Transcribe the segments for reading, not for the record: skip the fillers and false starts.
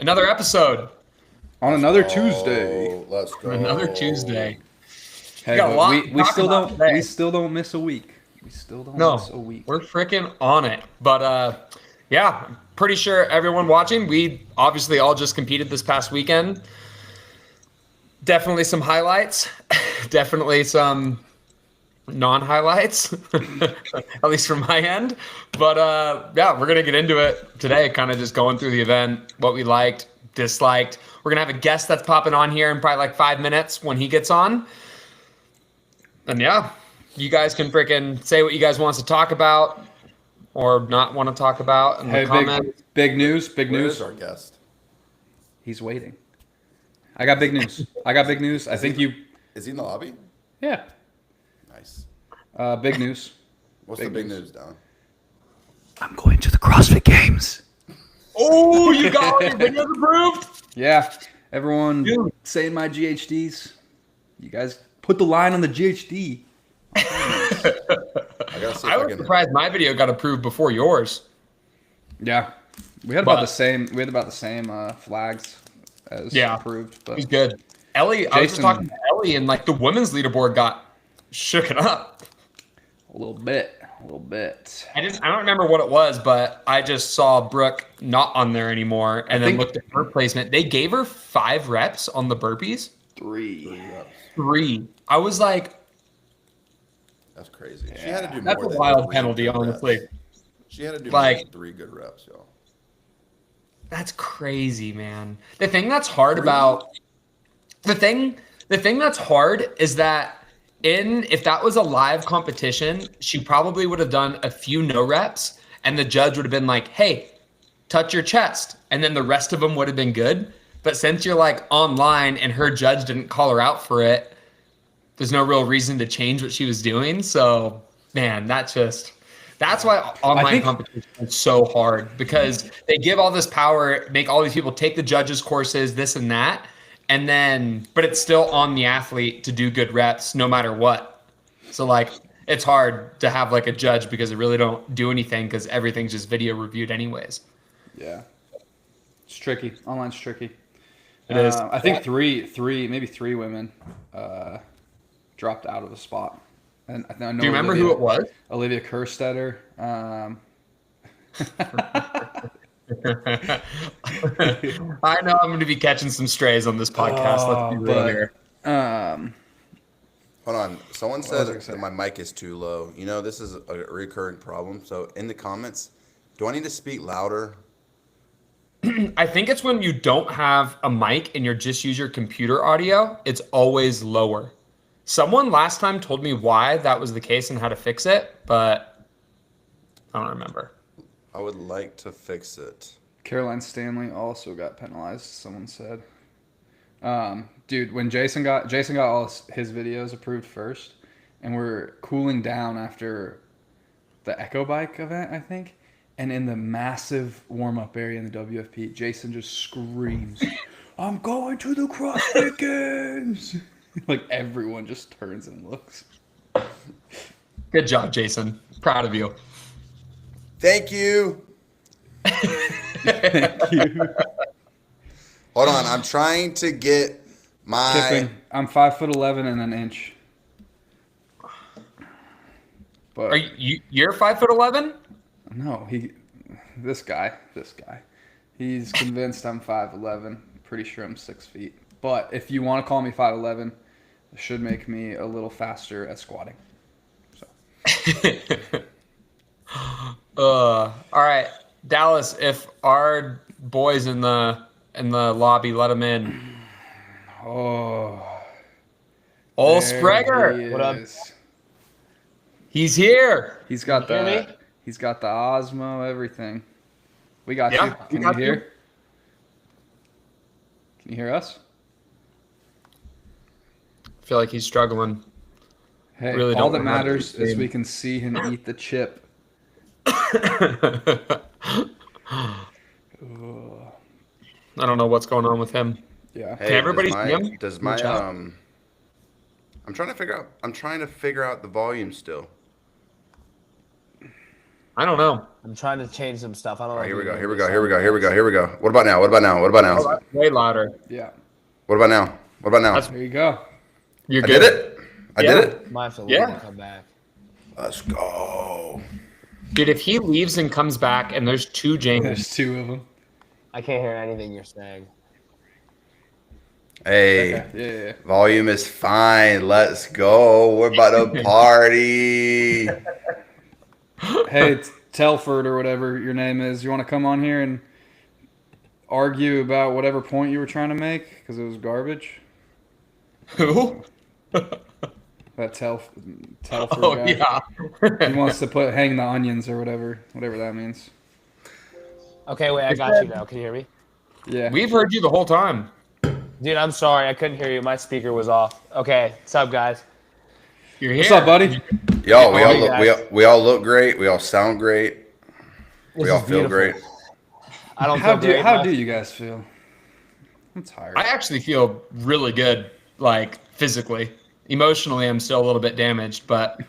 Another episode. On another Tuesday. Let's go. Another Tuesday. Hey, got a but lot to we talk still about don't today. we still don't miss a week. We still don't miss a No, week. we're freaking on it. But yeah, I'm pretty sure everyone watching, we obviously all just competed this past weekend. Definitely some highlights. Definitely some non-highlights, at least from my end. But yeah, we're gonna get into it today, kind of just going through the event, what we liked, disliked. We're gonna have a guest that's popping on here in probably like 5 minutes when he gets on. And yeah, you guys can freaking say what you guys want us to talk about or not want to talk about in the comments. Big news. Where is our guest? He's waiting. I got big news. I think you. Is he in the lobby? Yeah. Nice. Big news. What's the big news, Don? I'm going to the CrossFit Games. Oh, you got your videos approved? Yeah. Everyone Dude. saying my GHDs. You guys put the line on the GHD. I gotta see if I was surprised my video got approved before yours. Yeah. We had about the same. We had about the same flags as approved. But He's good. Ellie, I was just Jason- talking to Ellie, and like the women's leaderboard got shooken up. a little bit. I don't remember what it was, but I just saw Brooke not on there anymore, and then looked at her placement. They gave her 5 reps on the burpees. 3. 3. I was like, That's crazy. She had to do more that's a than wild 3 penalty, good honestly. reps. She had to do Like- more than 3 good reps, y'all. That's crazy, man. The thing that's hard about the thing that's hard is that if that was a live competition, she probably would have done a few no reps and the judge would have been like, "Hey, touch your chest." And then the rest of them would have been good. But since you're like online and her judge didn't call her out for it, there's no real reason to change what she was doing. So, man, that's why online competition is so hard, because they give all this power, make all these people take the judges' courses, this and that, and then, but it's still on the athlete to do good reps no matter what. So like, it's hard to have like a judge because they really don't do anything because everything's just video reviewed anyways. Yeah. It's tricky. Online's tricky. It is. I think maybe three women dropped out of the spot. And I know Do you remember who it was? Olivia Kerstetter. I know I'm going to be catching some strays on this podcast. Let's be real here. Hold on. Someone said was I gonna say? that my mic is too low. You know, this is a recurring problem. So in the comments, do I need to speak louder? I think it's when you don't have a mic and you're just use your computer audio, it's always lower. Someone last time told me why that was the case and how to fix it, but I don't remember. I would like to fix it. Caroline Stanley also got penalized, someone said. Dude, when Jason got all his videos approved first, and we're cooling down after the Echo Bike event, I think, and in the massive warm-up area in the WFP, Jason just screams, "I'm going to the CrossFit Games!" Like, everyone just turns and looks. Good job, Jason. Proud of you. Thank you. Thank you. Hold on. I'm trying to get my... Kipping. I'm 5'11" and an inch. But Are you're 5'11"? no, this guy, he's convinced I'm 5'11". Pretty sure I'm 6 feet. But if you want to call me 5'11", it should make me a little faster at squatting. So All right, Dallas. If our boys in the lobby let him in. oh, Old there Spreger. he What up? is. He's here. He's got Can you hear the he's got the Osmo, everything. We got Yeah, you. we Can got you you. hear? Can you hear us? I feel like he's struggling. Hey, Really all don't that know how to matters is explain. we can see him eat the chip. I don't know what's going on with him. Yeah. Hey, Can everybody does my, see him? Does my Watch out. I'm trying to figure out the volume still. I don't know. I'm trying to change some stuff. I don't know. All right, if here we go. you Here we can go. hear Here we me. go. Here we go. Here we go. What about now? What about now? What about Oh, now? that's way louder. Yeah. What about now? What about now? That's- There you go. You're I good. did it. I Yeah. did it. Might have to leave Yeah. and come back. Let's go. Dude, if he leaves and comes back and there's two James, There's two of them. I can't hear anything you're saying. Hey, Okay. Yeah. volume is fine. Let's go. We're about to party. Hey, Telford or whatever your name is, you want to come on here and argue about whatever point you were trying to make because it was garbage? who? That Telford Oh, guy. yeah. He wants to hang the onions or whatever that means. Okay, wait, I got you now. Can you hear me? Yeah. We've heard you the whole time. Dude, I'm sorry. I couldn't hear you. My speaker was off. Okay, what's up, guys? You're here. What's up, buddy? Yo, we How all are you look, guys? we all look great. We all sound great. This We all is feel beautiful. great. I don't How feel do great. how do you guys feel? I'm tired. I actually feel really good, like physically. Emotionally, I'm still a little bit damaged, but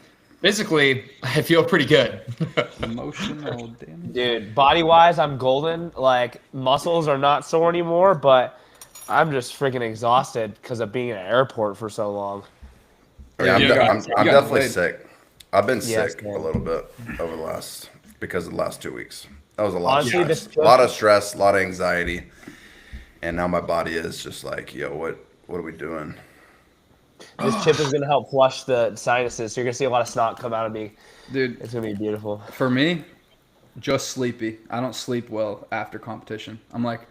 physically, I feel pretty good. Emotional damage. Dude, body-wise, I'm golden. Like, muscles are not sore anymore, but I'm just freaking exhausted because of being in an airport for so long. Yeah, You got- I'm got definitely played. sick. I've been Yes, sick man. a little bit over because of the last 2 weeks. That was a lot Honestly, of this stress. trip- A lot of stress, a lot of anxiety. And now my body is just like, yo, what are we doing? This chip is going to help flush the sinuses, so you're going to see a lot of snot come out of me. Dude, It's going to be beautiful. for me, just sleepy. I don't sleep well after competition. I'm like,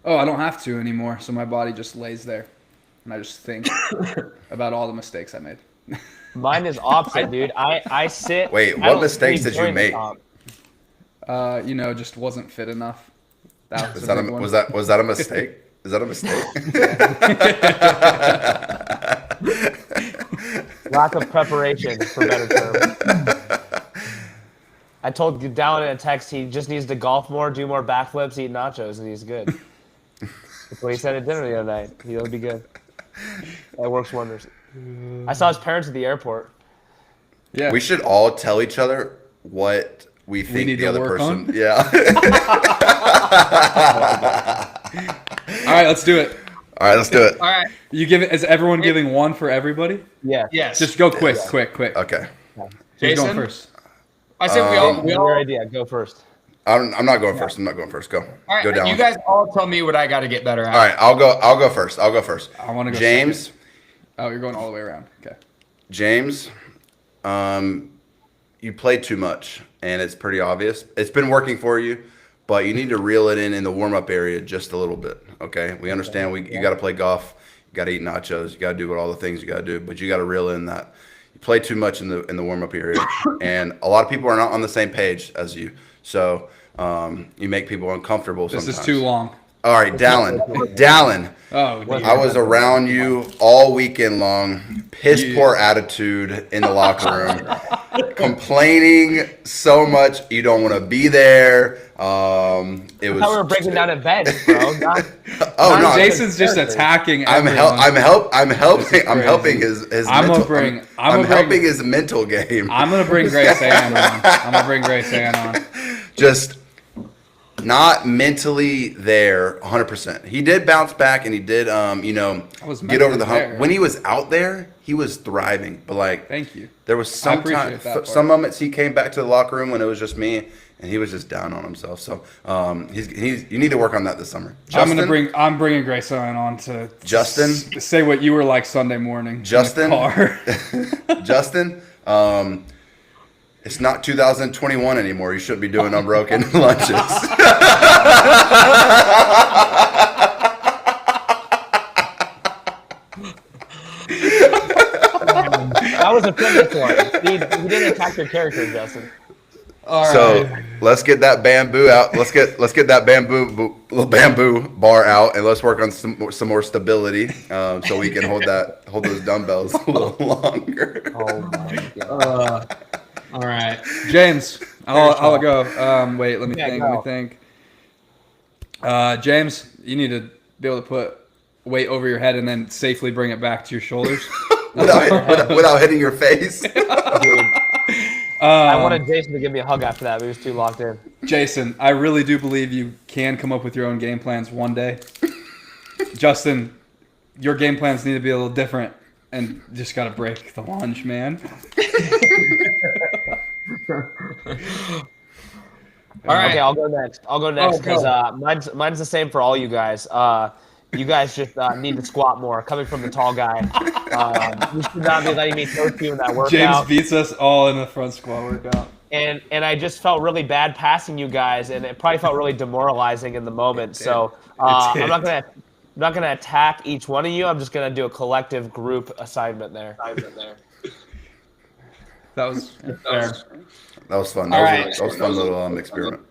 oh, I don't have to anymore. So my body just lays there. And I just think about all the mistakes I made. Mine is opposite, dude. I sit. Wait, I what don't mistakes sleep did you during the make? comp. Just wasn't fit enough. That was Was a that big one. was that a mistake? Is that a mistake? Lack of preparation, for better term. I told Dallin in a text he just needs to golf more, do more backflips, eat nachos, and he's good. That's what he said at dinner the other night. He'll be good. That works wonders. I saw his parents at the airport. Yeah. We should all tell each other what we think need the to other work person. on? Yeah. All right, let's do it. All right, let's do it. All right. You give it. Is everyone giving one for everybody? Yeah. Yes. Just go quick. Okay. Who's going Jason? first? I said we Your all. idea. Go first. I'm not going first. I'm not going first. Go. All right. Go down. You guys all tell me what I got to get better at. All right, I'll go first. I'll go first. I want to go. James. second. Oh, you're going all the way around. Okay. James, you play too much, and it's pretty obvious. It's been working for you, but you need to reel it in the warm-up area just a little bit. Okay, we understand. You got to play golf, you got to eat nachos, you got to do all the things you got to do, but you got to reel in that you play too much in the warm-up area, and a lot of people are not on the same page as you. So you make people uncomfortable. This sometimes. is too long. All right, Dallin. Oh, dude. I was around you all weekend long, piss poor attitude in the locker room, complaining so much you don't want to be there. It was. I thought we were breaking down events, bro. Oh no, Jason's just attacking. I'm everyone. helping his I'm mental. gonna helping bring- his mental game. I'm gonna bring Grace Ann on. I'm gonna bring Grace Ann on. Just not mentally there 100%. He did bounce back and he did was get over the hump. mentally there. When he was out there, he was thriving. But like Thank you. there was some appreciate that part. some moments he came back to the locker room when it was just me and he was just down on himself. So you need to work on that this summer. Justin, I'm bringing Grace Ann on to Justin? say what you were like Sunday morning. Justin? in the car. Justin, it's not 2021 anymore. You shouldn't be doing unbroken lunches. That was a fitness one. You didn't attack your character, Justin. All right. So let's get that bamboo out. Let's get that bamboo bar out, and let's work on some more stability, so we can hold those dumbbells a little longer. Oh my god. All right. James, I'll go. Wait, let me Yeah, think. go. Let me think. James, you need to be able to put weight over your head and then safely bring it back to your shoulders. without hitting your face. Dude, I wanted Jason to give me a hug after that, but he was too locked in. Jason, I really do believe you can come up with your own game plans one day. Justin, your game plans need to be a little different, and just got to break the lunge, man. All right. Okay, I'll go next. Because mine's the same for all you guys. You guys just need to squat more. Coming from the tall guy, you should not be letting me coach you in that workout. James beats us all in the front squat workout. And I just felt really bad passing you guys, and it probably felt really demoralizing in the moment. So I'm not gonna attack each one of you. I'm just gonna do a collective group assignment there. That was fair. That was fun. All That right. was a fun little experiment.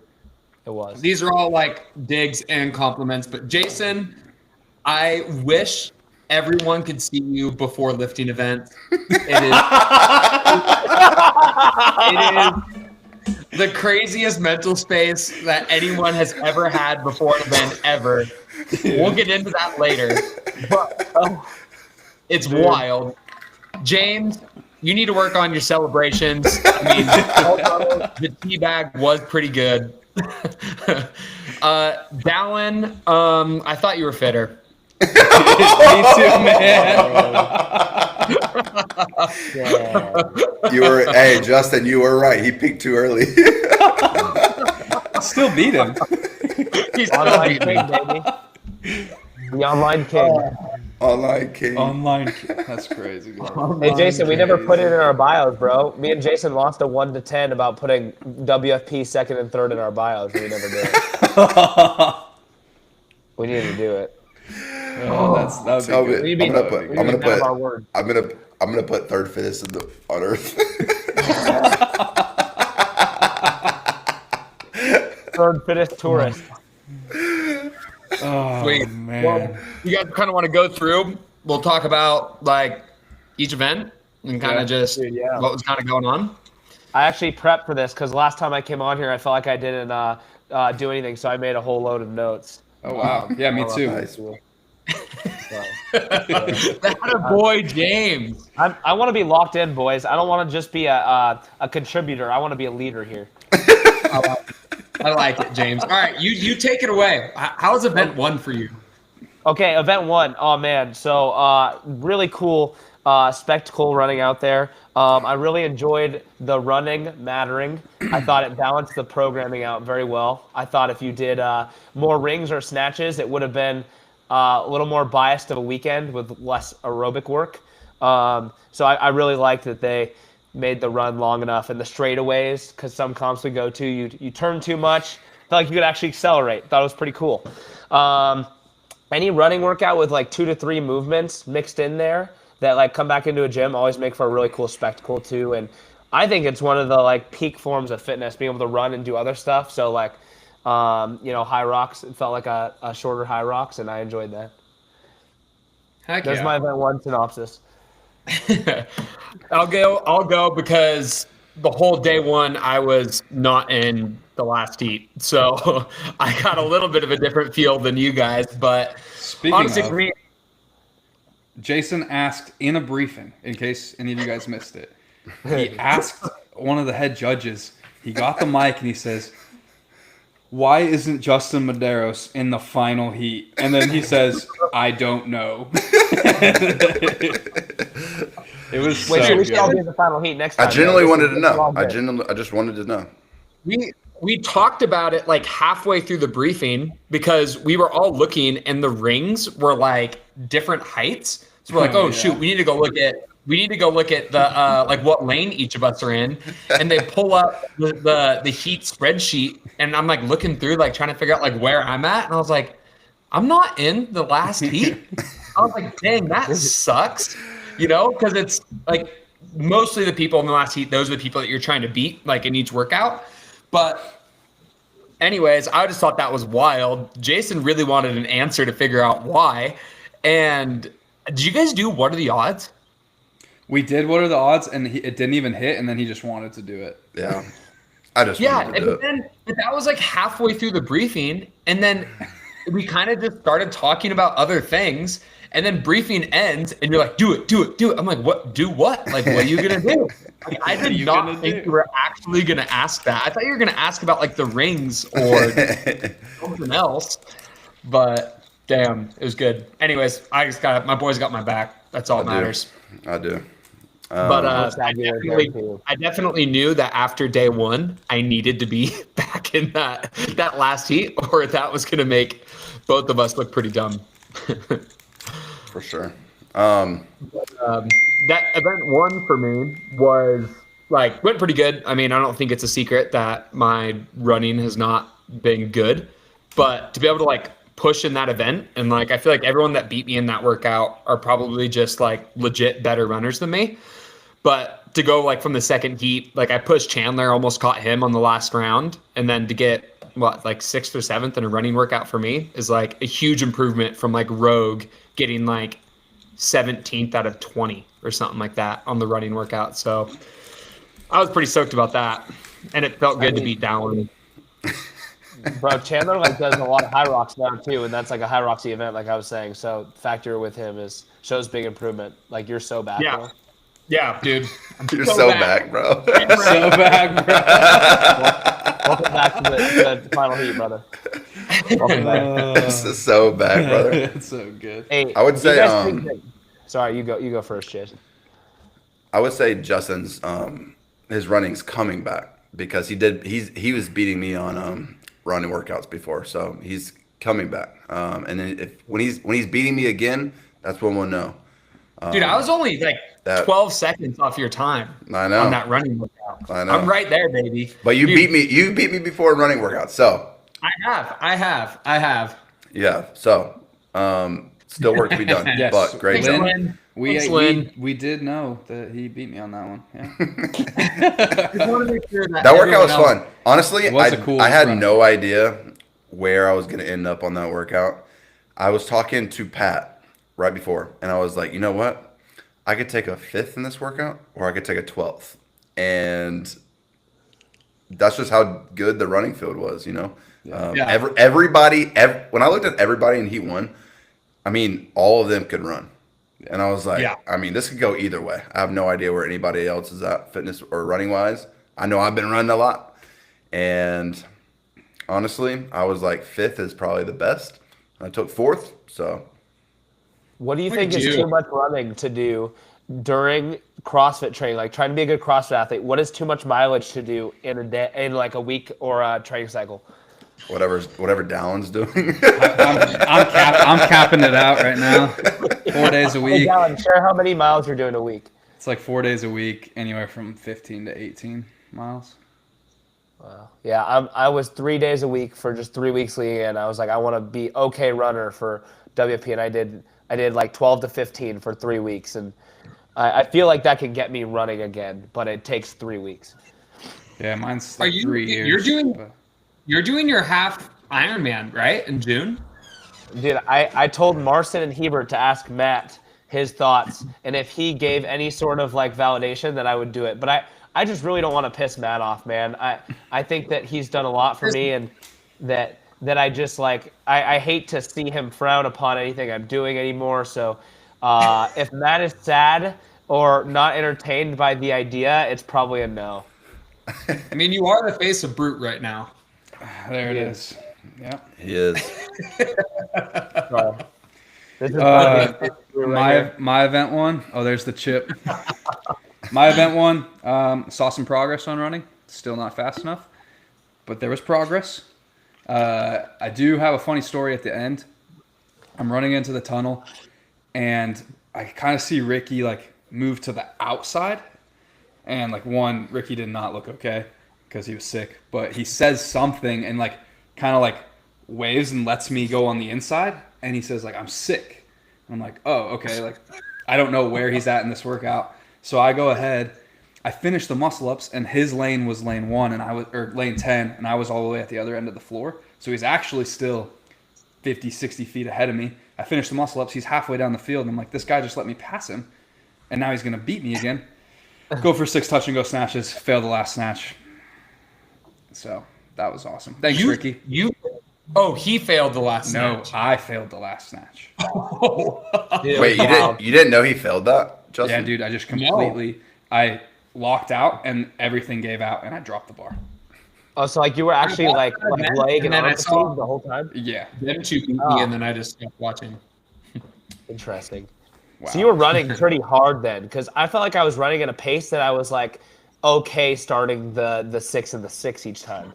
It was. These are all like digs and compliments, but Jason, I wish everyone could see you before lifting events. It is the craziest mental space that anyone has ever had before an event ever. We'll get into that later, but it's wild. James, you need to work on your celebrations. I mean, although the teabag was pretty good. Dallin, I thought you were fitter. Me too, man. Hey, Justin, you were right. He peaked too early. Still beat him. He's Online king, baby. The online king. Online king. Online. That's crazy. Hey, Jason, we never put it in our bios, bro. Me and Jason lost a 1 to 10 about putting WFP second and third in our bios. We never did it. We need to do it. That would be good. I'm gonna put third fittest on Earth. Third fittest tourist. Oh, Sweet. man. Well, you guys kind of want to go through. We'll talk about like each event and kind of what was kind of going on. I actually prepped for this because last time I came on here, I felt like I didn't do anything, so I made a whole load of notes. Oh, wow. Yeah, me too. Nice. That a boy, James. I want to be locked in, boys. I don't want to just be a contributor. I want to be a leader here. I like it, James. All right, you take it away. How's event 1 for you? Okay, event 1. Oh, man. So really cool spectacle running out there. I really enjoyed the running mattering. I thought it balanced the programming out very well. I thought if you did more rings or snatches, it would have been a little more biased of a weekend with less aerobic work. So I really liked that they made the run long enough and the straightaways, because some comps we go to, you turn too much. Felt like you could actually accelerate. Thought it was pretty cool. Any running workout with like 2 to 3 movements mixed in there that like come back into a gym always make for a really cool spectacle too. And I think it's one of the like peak forms of fitness, being able to run and do other stuff. So like, high rocks, it felt like a shorter high rocks, and I enjoyed that. Heck That's yeah. my event 1 synopsis. I'll go because the whole day 1 I was not in the last heat, so I got a little bit of a different feel than you guys. But Speaking honestly, of, for me, Jason asked in a briefing, in case any of you guys missed it, he asked one of the head judges, he got the mic and he says, "Why isn't Justin Medeiros in the final heat?" And then he says, "I don't know." It was Wait, so we so should all be good. in the final heat next time. I genuinely wanted to know. Long I day. just wanted to know. we talked about it like halfway through the briefing because we were all looking and the rings were like different heights. So we're like, oh shoot, we need to go look at the like what lane each of us are in. And they pull up the heat spreadsheet, and I'm like looking through, like trying to figure out like where I'm at. And I was like, I'm not in the last heat. I was like, dang, that sucks. You know, because it's like mostly the people in the last heat, those are the people that you're trying to beat, like in each workout. But anyways, I just thought that was wild. Jason really wanted an answer to figure out why. And did you guys do what are the odds? We did what are the odds, and it didn't even hit, and then he just wanted to do it. Yeah. I just wanted to do it. But that was like halfway through the briefing. And then we kind of just started talking about other things, and then briefing ends, and you're like, do it. I'm like, what? Do what? Like, what are you gonna do? Like, I did not think you were actually gonna ask that. I thought you were gonna ask about like the rings or something else. But damn, it was good. Anyways, my boys got my back. That's all that matters. I do. But I definitely knew that after day one, I needed to be back in that last heat, or that was going to make both of us look pretty dumb. For sure. That event one for me was went pretty good. I mean, I don't think it's a secret that my running has not been good, but to be able to push in that event, and I feel like everyone that beat me in that workout are probably just legit better runners than me. But to go from the second heat, I pushed Chandler, almost caught him on the last round, and then to get 6th or 7th in a running workout for me is a huge improvement from Rogue getting 17th out of 20 or something like that on the running workout. So I was pretty stoked about that, and it felt good to beat Dallin. Bro, Chandler does a lot of high rocks now too, and that's a high roxy event, like I was saying. So factor with him shows big improvement. You're so back. Yeah. Bro. Yeah, dude. You're so back, bro. So back, bro. Welcome back to the final heat, brother. Welcome back. This is so back, brother. It's so good. Hey, I would say, sorry, you go first, Chase. I would say Justin's his running's coming back because he was beating me on running workouts before, so he's coming back. And then when he's beating me again, that's when we'll know. Dude, I was only 12 seconds off your time. I know. On that running workout. I know. I'm right there, baby. But you beat me. You beat me before in running workouts. So I have. Yeah. So still work to be done. Yes. But great job. We did know that he beat me on that one. Yeah. Just want to make sure that workout was fun. Honestly, I had run. no idea where I was going to end up on that workout. I was talking to Pat right before, and I was like, you know what? I could take a 5th in this workout, or I could take a 12th. And that's just how good the running field was, you know? Everybody, when I looked at everybody in Heat 1, I mean, all of them could run. And I was like, I mean, this could go either way. I have no idea where anybody else is at fitness or running-wise. I know I've been running a lot. And honestly, I was like, 5th is probably the best. I took 4th, so... What do you think is too much running to do during CrossFit training? Trying to be a good CrossFit athlete, what is too much mileage to do in a day, in a week or a training cycle? Whatever Dallin's doing. I'm capping it out right now. 4 days a week. Hey, Dallin, share how many miles you're doing a week. It's 4 days a week, anywhere from 15 to 18 miles. Wow. Yeah, I was 3 days a week for just 3 weeks leading in. I was I want to be okay runner for WP, and I did 12 to 15 for 3 weeks, and I feel like that can get me running again, but it takes 3 weeks. Yeah, mine's 3 years. You're doing your half Ironman, right, in June? Dude, I told Marcin and Hebert to ask Matt his thoughts, and if he gave any sort of validation, that I would do it. But I just really don't want to piss Matt off, man. I think that he's done a lot for me, and that I just I hate to see him frown upon anything I'm doing anymore. So if Matt is sad or not entertained by the idea, it's probably a no. I mean, you are the face of Brute right now. There it is. Yeah. He is. This is my event one. Oh, there's the chip. My event one, saw some progress on running. Still not fast enough, but there was progress. I do have a funny story at the end. I'm running into the tunnel, and I kind of see Ricky move to the outside, and Ricky did not look okay because he was sick, but he says something and kind of waves and lets me go on the inside, and he says I'm sick. And I'm like, oh, okay. I don't know where he's at in this workout, so I go ahead. I finished the muscle ups, and his lane was lane 1, or lane 10, and I was all the way at the other end of the floor. So he's actually still 50, 60 feet ahead of me. I finished the muscle ups. He's halfway down the field, and I'm like, this guy just let me pass him, and now he's going to beat me again. Go for 6 touch and go snatches. Fail the last snatch. So that was awesome. Thanks, Ricky. Oh, he failed the last No, snatch. I failed the last snatch. Dude, Wait, you didn't know he failed that, Justin? Yeah, dude, I just completely I locked out and everything gave out and I dropped the bar. Oh, so like you were actually like leg and then I arm saw- fatigued the whole time? Yeah. Them two beat me, and then I just stopped watching. Interesting. Wow. So you were running pretty hard then, because I felt like I was running at a pace that I was like okay starting the 6 and the 6 each time.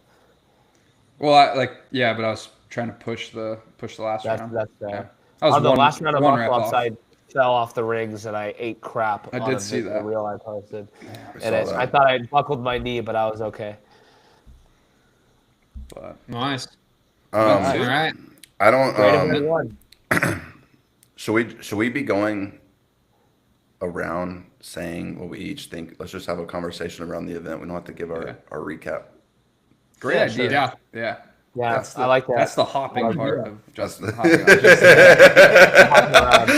Well, but I was trying to push the last round. That's fair. Yeah. I was On the last round of one rep muscle ups, off. I fell off the rings and I ate crap. I on did see that. a reel I posted. I And saw I that. thought I buckled my knee, but I was okay. But Nice. Um, All right. I don't. Great everyone. Should we be going around saying what we each think? Let's just have a conversation around the event. We don't have to give our recap. great Yeah, idea. sure. Yeah. Yeah, That's I like that. That's the hopping I like part that. of Justin. That's Hopping on. Hopping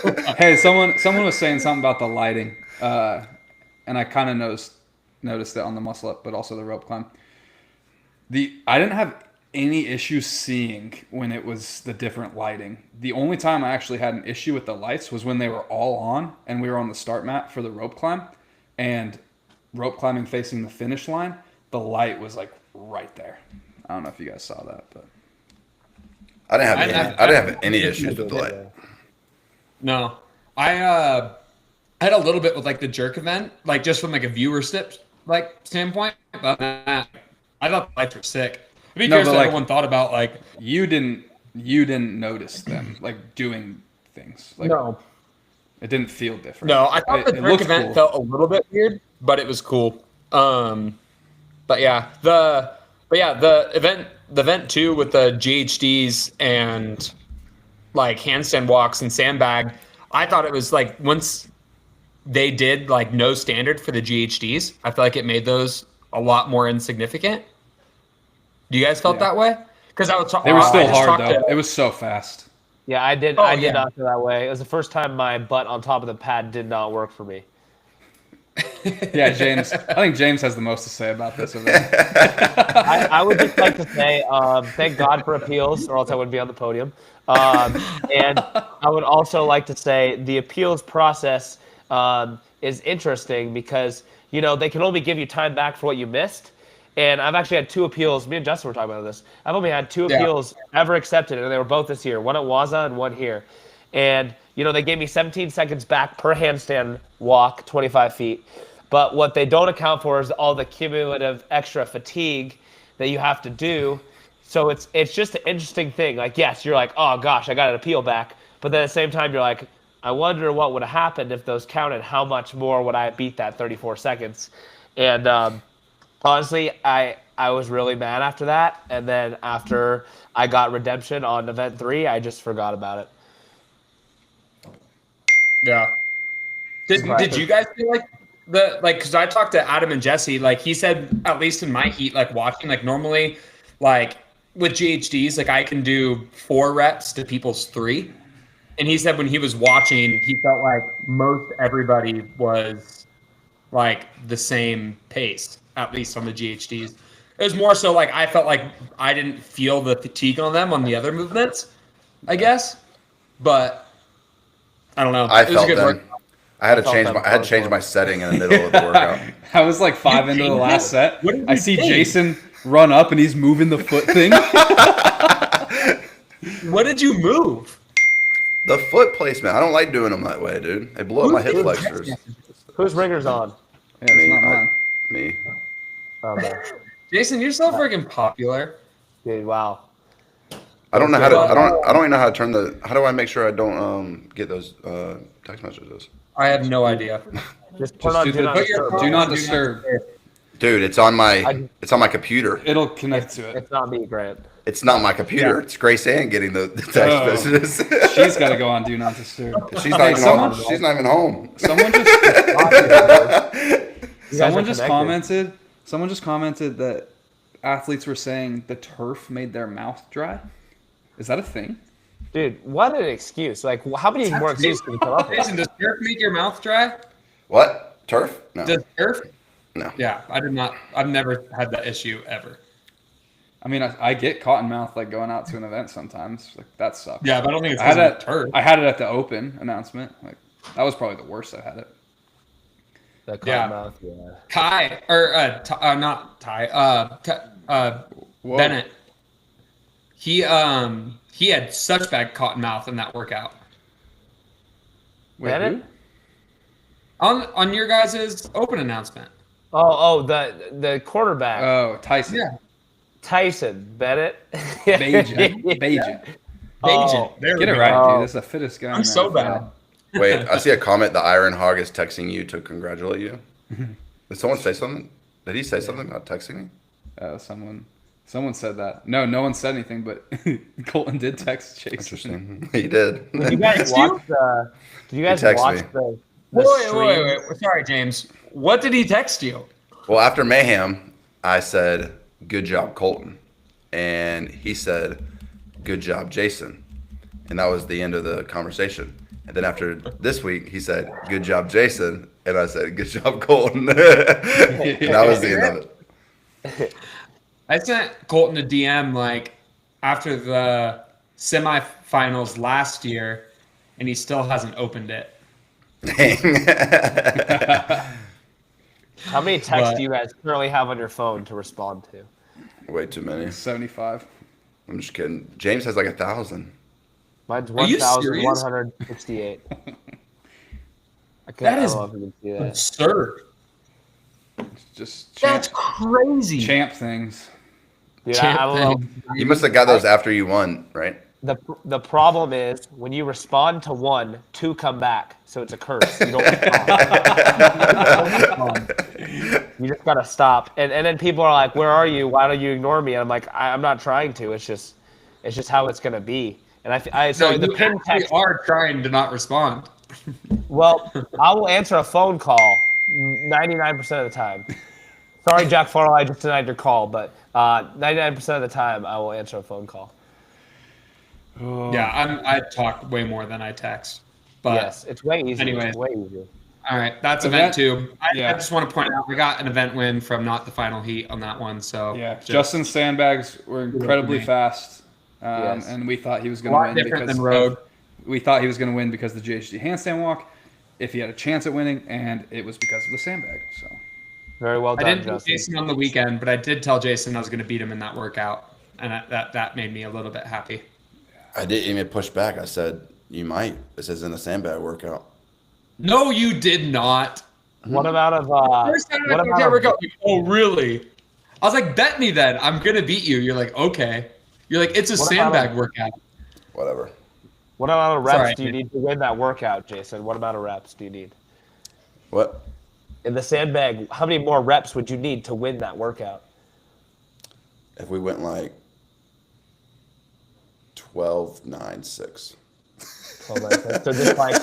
around. Hey, someone was saying something about the lighting, and I kind of noticed it on the muscle up, but also the rope climb. I didn't have any issue seeing when it was the different lighting. The only time I actually had an issue with the lights was when they were all on and we were on the start mat for the rope climb, and rope climbing facing the finish line. The light was like right there. I don't know if you guys saw that, but I didn't have any issues with the light. No, I had a little bit with like the jerk event, like just from like a viewership standpoint. But I thought the lights were sick. I'd be curious but, what like, everyone thought about like. you didn't notice them like doing things. Like, No. it didn't feel different. No, I thought the it jerk looked event cool. felt a little bit weird, but it was cool. But yeah, the event 2 with the GHDs and like handstand walks and sandbag. I thought it was like once they did like no standard for the GHDs, I feel like it made those a lot more insignificant. Do you guys felt that way? Because I was They were still I just hard talked though. to- It was so fast. Yeah, I did. Oh, I did yeah. not feel that way. It was the first time my butt on top of the pad did not work for me. Yeah, James. I think James has the most to say about this event. I would just like to say thank God for appeals, or else I wouldn't be on the podium. And I would also like to say the appeals process is interesting because they can only give you time back for what you missed. And I've actually had 2 appeals. Me and Justin were talking about this. I've only had 2 appeals ever accepted, and they were both this year. One at Waza and one here. And, they gave me 17 seconds back per handstand walk, 25 feet. But what they don't account for is all the cumulative extra fatigue that you have to do. So it's just an interesting thing. Like, yes, you're like, oh, gosh, I got an appeal back. But then at the same time, you're like, I wonder what would have happened if those counted. How much more would I have beat that 34 seconds? And honestly, I was really mad after that. And then after I got redemption on event 3, I just forgot about it. Yeah. Did you guys feel like because I talked to Adam and Jesse, like he said, at least in my heat, like watching, like normally, like with GHDs, like I can do 4 reps to people's 3. And he said when he was watching, he felt like most everybody was like the same pace, at least on the GHDs. It was more so like I felt like I didn't feel the fatigue on them on the other movements, I guess. But I don't know. I It was a felt good them. work. I had to change my setting in the middle of the workout. I was like 5 into the last set. What did I you see think? Jason run up and he's moving the foot thing. What did you move? The foot placement. I don't like doing them that way, dude. They blow up my hip flexors. Whose ringer's on? Yeah, it's not mine. Me. Oh, man. Jason, you're so freaking popular. Dude, wow. I don't know how to. I don't even know how to turn the. How do I make sure I don't get those text messages? I have no idea. Just put on do do not Put your disturb. phone Do not on disturb. Dude, it's on my computer. It'll connect to it. It's not me, Grant. It's not my computer. Yeah. It's Grace Ann getting the text Oh. messages. She's got to go on Do Not Disturb. She's not Hey, even someone- home. She's not even home. Someone just You guys are commented. connected. Someone just commented that athletes were saying the turf made their mouth dry. Is that a thing? Dude, what an excuse. Like, how many more excuses can you come up with? Jason, does turf make your mouth dry? What? Turf? No. Does turf? No. Yeah, I did not. I've never had that issue ever. I mean, I get cotton mouth like going out to an event sometimes. Like that sucks. Yeah, but I don't think it's I had because of it. the turf. I had it at the open announcement. Like that was probably the worst I had it. That Yeah. cottonmouth, yeah. Kai or not Ty. Whoa. Bennett. He had such bad cotton mouth in that workout. Wait, Bennett? who? On your guys' open announcement. Oh, the quarterback. Oh, Tyson. Yeah. Tyson Bennett. Bajan. Bajan. Oh, There Get we it go. right, Oh. dude. That's the fittest guy. I'm in the so NFL. bad. Wait, I see a comment. The Iron Hog is texting you to congratulate you. Did someone say something? Did he say something about texting me? Someone said that. No one said anything, but Colton did text Jason. Interesting. He did. Did you guys watch the? Did you guys texted watch me. the Wait. stream? Sorry, James. What did he text you? Well, after Mayhem, I said, "Good job, Colton," and he said, "Good job, Jason," and that was the end of the conversation. And then after this week, he said, "Good job, Jason," and I said, "Good job, Colton." That was the end of it. I sent Colton a DM like after the semifinals last year, and he still hasn't opened it. Dang. How many texts But- do you guys currently have on your phone to respond to? Way too many. 75. I'm just kidding. James has like 1,000. Mine's Are you serious? 1,168. I That is don't know if you can see that. absurd. Just That's crazy. champ things. Dude, Champ I don't know. thing. You must have got those after you won, right? The problem is when you respond to one, two come back, so it's a curse. You don't respond. You just gotta stop. And then people are like, "Where are you? Why don't you ignore me?" And I'm like, "I'm not trying to. It's just how it's gonna be." And so No, the you pin actually text. are trying to not respond. Well, I will answer a phone call 99% of the time. Sorry, Jack Farrell, I just denied your call, but 99% of the time I will answer a phone call. Oh. Yeah, I talk way more than I text. But Yes, it's way easier. anyways. It's way easier. all right, that's Event- event 2. I yeah. just want to point out we got an event win from not the final heat on that one. So Yeah, just Justin's sandbags were incredibly me. fast, Yes. and we thought he was a going to lot win different because than Road. we thought he was going to win because of the GHD handstand walk, if he had a chance at winning, and it was because of the sandbag. So Very well I done, didn't tell Justin. Jason on the weekend, but I did tell Jason I was going to beat him in that workout, and that made me a little bit happy. I didn't even push back. I said, "You might. This isn't a sandbag workout." No, you did not. What about First time what I about workout, like, oh really? I was like, bet me then. I'm gonna beat you. You're like, okay. You're like, it's a What about sandbag workout. Whatever. what amount of reps Sorry. do you need to win that workout, Jason? What amount of reps do you need? What? In the sandbag, how many more reps would you need to win that workout? If we went like 12, 9, 6. So just like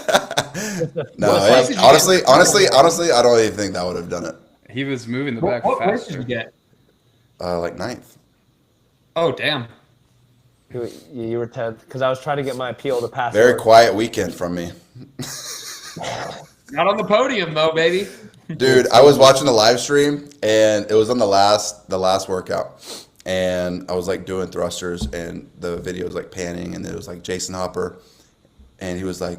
No, What it- honestly, I don't even think that would have done it. he was moving the back What place did faster. you get? Like 9th. Oh damn. you were 10th because I was trying to get my appeal to pass. Very over. quiet weekend from me. Not on the podium though, baby. Dude, I was watching the live stream and it was on the last workout. And I was like doing thrusters and the video was like panning and it was like Jason Hopper. And he was like,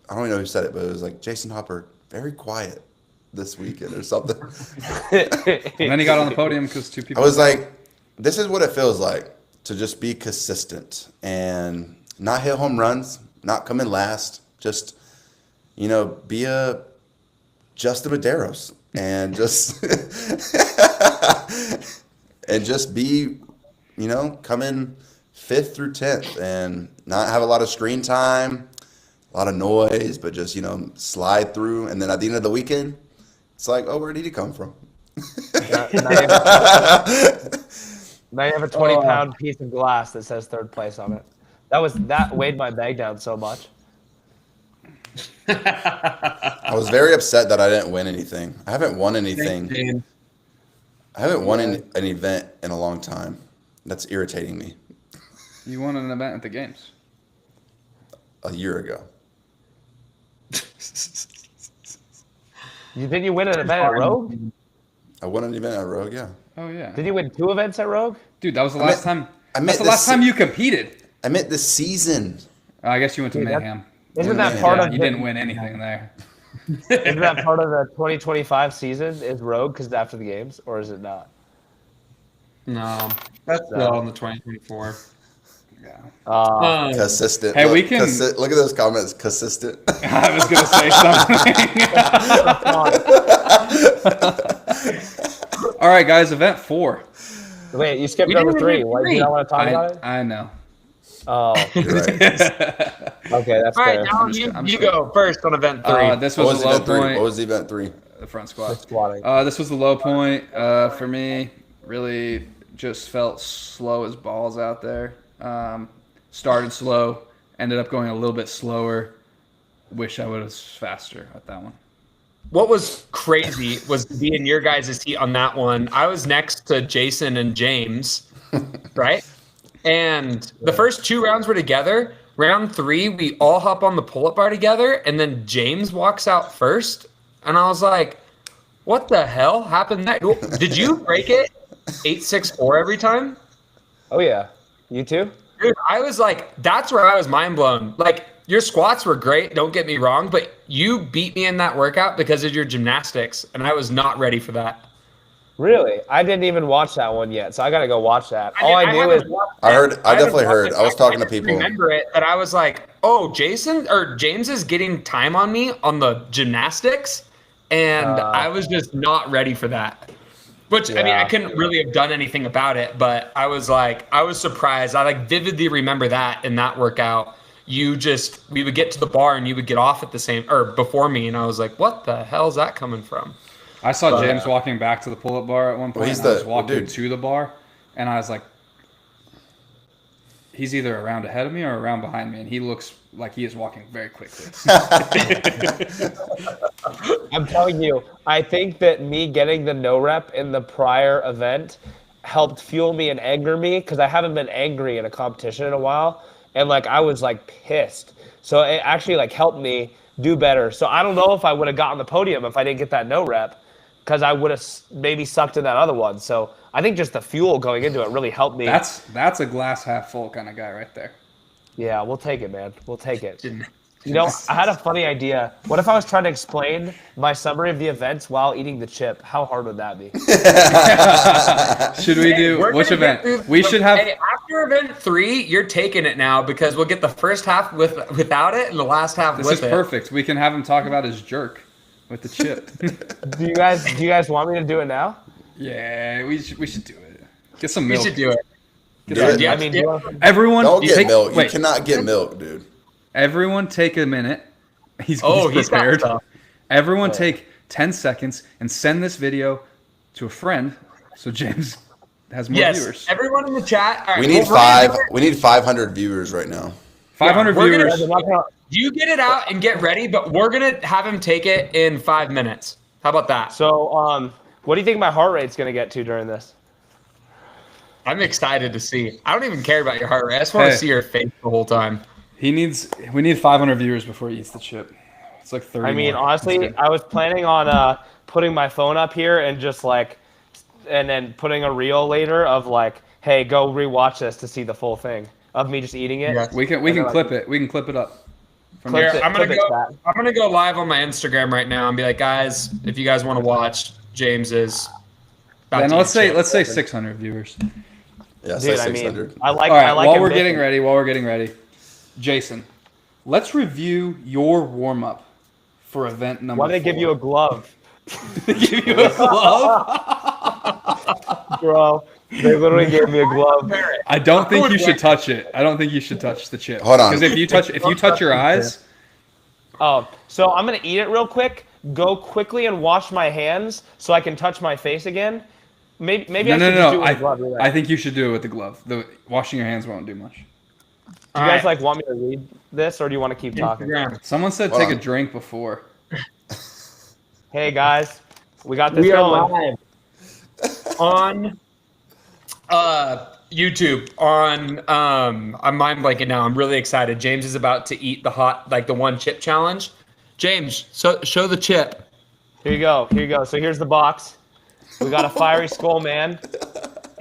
I don't even know who said it, but it was like Jason Hopper, very quiet this weekend or something. And then he got on the podium because two I people. was like, this is what it feels like to just be consistent and not hit home runs, not come in last, just, be a Justin Medeiros and just and just be, come in 5th through 10th and not have a lot of screen time, a lot of noise, but just, slide through. And then at the end of the weekend, it's like, oh, where did he come from? Now you have a 20-pound piece of glass that says 3rd place on it. That weighed my bag down so much. I was very upset that I didn't win anything. I haven't won anything. James. I haven't won an event in a long time. That's irritating me. You won an event at the games. A year ago. Didn't you win an event at Rogue? I won an event at Rogue, yeah. Oh yeah. Did you win 2 events at Rogue? Dude, that was the last time. I meant That's the last time you competed. I meant this season. I guess you went to Dude, Mayhem. Isn't that part Yeah, of you didn't win anything there. Isn't that part of the 2025 season? Is Rogue because after the games, or is it not? No, that's still in the 2024. Yeah. Consistent. Hey, look, we can- look at those comments. Consistent. I was gonna say something. All right, guys. Event 4. Wait, you skipped We number didn't 3. even Why do you not want to talk about it? I know. Oh, You're right. okay, that's All right, fair. now you go first on event 3. This What was was the low event 3? point. What was event 3? The front squat. Squatting. This was the low point for me. Really just felt slow as balls out there. Started slow, ended up going a little bit slower. Wish I was faster at that one. What was crazy was to be in your guys' seat on that one. I was next to Jason and James, right? And the first 2 rounds were together. Round 3, we all hop on the pull-up bar together, and then James walks out first. And I was like, what the hell happened there? Did you break it 864 every time? Oh yeah, you too. Dude, I was like, that's where I was mind blown. Like, your squats were great, don't get me wrong, but you beat me in that workout because of your gymnastics, and I was not ready for that. Really? I didn't even watch that one yet, so I gotta go watch that. All I knew is haven't watched I it. heard. I definitely haven't heard. watched I was it. talking to just people. Remember it, but I was like, oh, James is getting time on me on the gymnastics, and I was just not ready for that. Which I mean, I couldn't really have done anything about it, but I was surprised. I like vividly remember that in that workout. We would get to the bar and you would get off at the same or before me, and I was like, what the hell is that coming from? I saw James walking back to the pull-up bar at one point. he's and I was the- walking dude. to the bar, and I was like, he's either around ahead of me or around behind me, and he looks like he is walking very quickly. I'm telling you, I think that me getting the no rep in the prior event helped fuel me and anger me because I haven't been angry in a competition in a while, and like I was like pissed. So it actually like helped me do better. So I don't know if I would have gotten the podium if I didn't get that no rep because I would have maybe sucked in that other one. So I think just the fuel going into it really helped me. That's a glass half full kind of guy right there. Yeah, we'll take it, man. We'll take it. You know, I had a funny idea. What if I was trying to explain my summary of the events while eating the chip? How hard would that be? Should we do We're which gonna get event? through- We should have. Hey, after event 3, you're taking it now because we'll get the first half without it and the last half This with is it. perfect. We can have him talk about his jerk with the chip. Do you guys want me to do it now? Yeah, we should do it. Get some We milk. should do it. Do it. Yeah, I mean, do you want- Everyone, Don't get take, milk. You wait, cannot get milk, dude. Everyone, take a minute. He's He's got prepared. stuff. Everyone, take 10 seconds and send this video to a friend so James has more Yes, viewers. everyone in the chat. All right, We need we're gonna do it. We need 500 viewers right now. 500 we're gonna- viewers. You get it out and get ready, but we're gonna have him take it in 5 minutes. How about that? So, what do you think my heart rate's gonna get to during this? I'm excited to see. I don't even care about your heart rate. I just want to Hey. see your face the whole time. We need 500 viewers before he eats the chip. It's like 30 I mean, more. honestly, That's good. I was planning on putting my phone up here and just like, and then putting a reel later of like, hey, go rewatch this to see the full thing of me just eating it. Yeah. we can clip it. We can clip it up. From Clip there. it. I'm gonna Clip it, go. chat. I'm gonna go live on my Instagram right now and be like, guys, if you guys want to watch, James is. about Then to let's eat say shit. 600 viewers. Yeah, Dude, say I mean, 600. I like. All right, I like while we're ambition. getting ready, Jason, let's review your warm up for event number. Why did they give you a 4. glove, give you a glove? bro? They literally gave me a glove. I don't think you would should like- touch it. I don't think you should touch the chip. Hold on. Because if you touch your eyes, Oh, so I'm gonna eat it real quick. Go quickly and wash my hands so I can touch my face again. Maybe I should just do it with a glove. You're right. I think you should do it with the glove. The washing your hands won't do much. Do you All guys right. like want me to read this or do you want to keep talking? Instagram. Someone said Hold take on. a drink before. Hey guys, we got this We are going. live on YouTube. I'm mind blanking now. I'm really excited. James is about to eat the one chip challenge. James, show the chip. Here you go. So here's the box. We got a fiery skull man,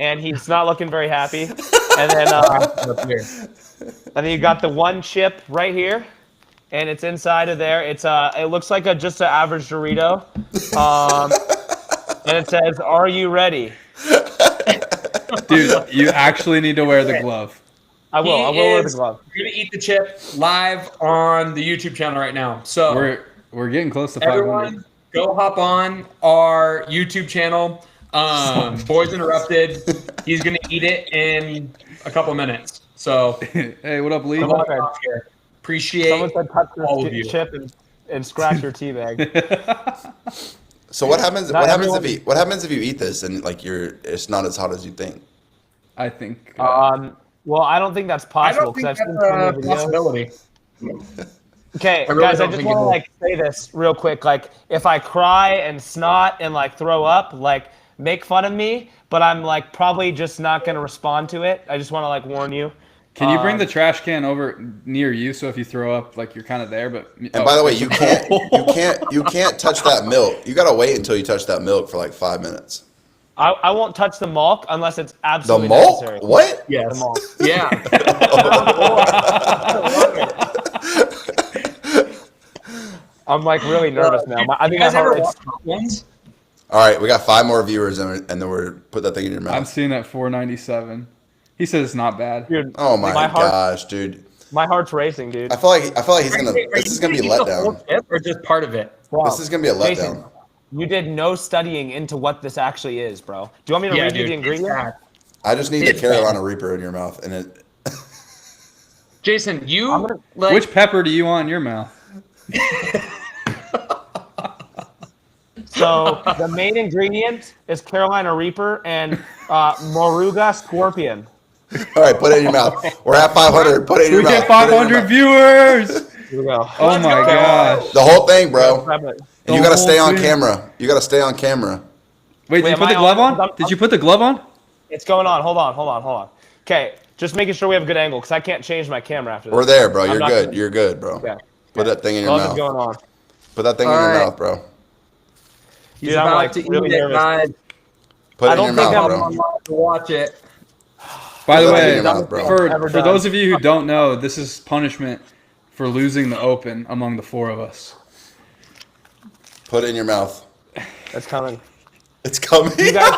and he's not looking very happy. And then you got the one chip right here, and it's inside of there. It looks like just an average Dorito, and it says, "Are you ready?" Dude, you actually need to wear the glove. I will wear the glove. You're gonna eat the chip live on the YouTube channel right now. So we're getting close to 500. everyone, go hop on our YouTube channel. Boys Interrupted. He's gonna eat it in a couple minutes. So hey, what up, Lee? come on here. Appreciate Someone said touch all of this you. chip and scratch your tea bag. So what happens? Not What happens everyone- if you eat this and like it's not as hot as you think? I think. Well, I don't think that's I possible don't think because I've seen that's plenty a of videos. possibility. Okay, I really guys, I don't just think want to it like say this real quick. Like, if I cry and snot and like throw up, like make fun of me, but I'm like probably just not gonna respond to it. I just want to like warn you. Can you bring the trash can over near you so if you throw up, like you're kind of there? But And by the way, you can't touch that milk. You gotta wait until you touch that milk for like 5 minutes. I won't touch the milk unless it's The absolutely milk? necessary. What? Yes. The milk. Yeah. I'm like really nervous now. I think You guys I ever heard watch Hot Ones? All right, we got 5 more viewers and then we're put that thing in your mouth. I'm seeing that 497. He says it's not bad. dude. Oh my heart, gosh, dude! my heart's racing, dude. I feel like he's gonna. Are This you is gonna be a eat the whole letdown. chip or just part of it? Wow. This is gonna be a Jason, letdown. you did no studying into what this actually is, bro. Do you want me to read you the ingredients? I just need It's the Carolina Reaper in your mouth, and it. Jason, you I'm gonna- like Which pepper do you want in your mouth? So the main ingredient is Carolina Reaper and Moruga Scorpion. All right, put it in your mouth. We're at 500. Put it in your We mouth. get Put it in your 500 mouth. viewers. Here we go. Oh Let's my go. gosh. The whole thing, bro. Grab it. And you The gotta stay whole on thing. camera. You gotta stay on camera. Wait, did Wait, you am put the I glove on? on? Did you put the glove on? It's going on. Hold on. Okay, just making sure we have a good angle because I can't change my camera after this. We're there, bro. You're not good. gonna- You're good, bro. Yeah. Put that thing in your Glove is mouth. going on. Put that thing in All your right. mouth, bro. he's Dude, I'm, about like, to eat really it, nervous. guys. Put I it in your don't think mouth, I'm bro. online to watch it. By the Put that in way, your mouth, bro. Ever for done. those of you who don't know, this is punishment for losing the open among the 4 of us. Put it in your mouth. It's coming. It's coming. You guys,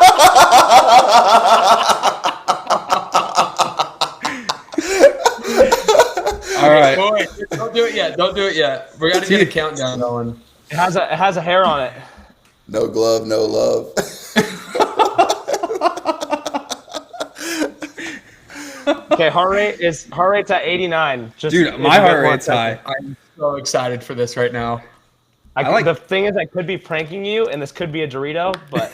All right. Wait, don't do it yet. Don't do it yet. We got to get a countdown going. it has a hair on it. No glove, no love. Okay, heart rate's at 89. Just Dude, if my you guys heart want rate's to- high. I'm so excited for this right now. like- The thing is, I could be pranking you, and this could be a Dorito, but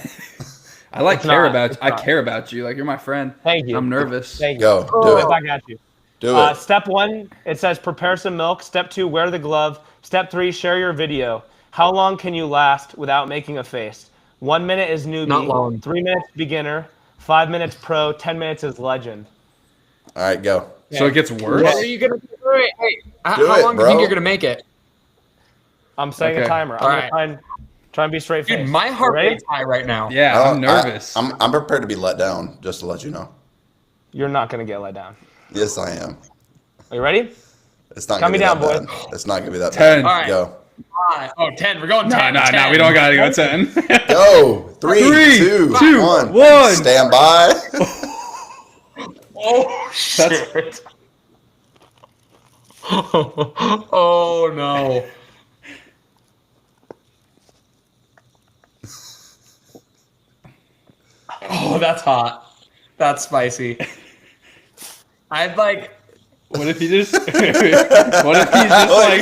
I like It's care not. about It's I not. care about you. Like you're my friend. Thank you. I'm nervous. thank you. Go, do Oh, I it. got you. Do it. Step 1, it says prepare some milk. Step 2, wear the glove. Step 3, share your video. How long can you last without making a face? 1 minute is newbie. Not long. 3 minutes beginner. 5 minutes pro. 10 minutes is legend. All right, go. So it gets worse. What are you gonna do? Hey, how Do it, long do you think bro. you're gonna make it? I'm setting Okay. a timer. I'm All gonna right. try and be straight faced. Dude, my heart Ready? rate's high right now. Yeah, I I'm don't- I- nervous. I'm prepared to be let down, just to let you know. You're not gonna get let down. Yes, I am. Are you ready? It's not Count gonna be me down, that boys. bad. It's not gonna be that 10. bad. All right. Go. 10. We're going 10. no, 10. we don't gotta go 10. Go. Three, Three, two, two, one. one. Stand by. Oh shit. Oh no. Oh, that's hot. That's spicy. I'd like. What if he just? What if he's just like?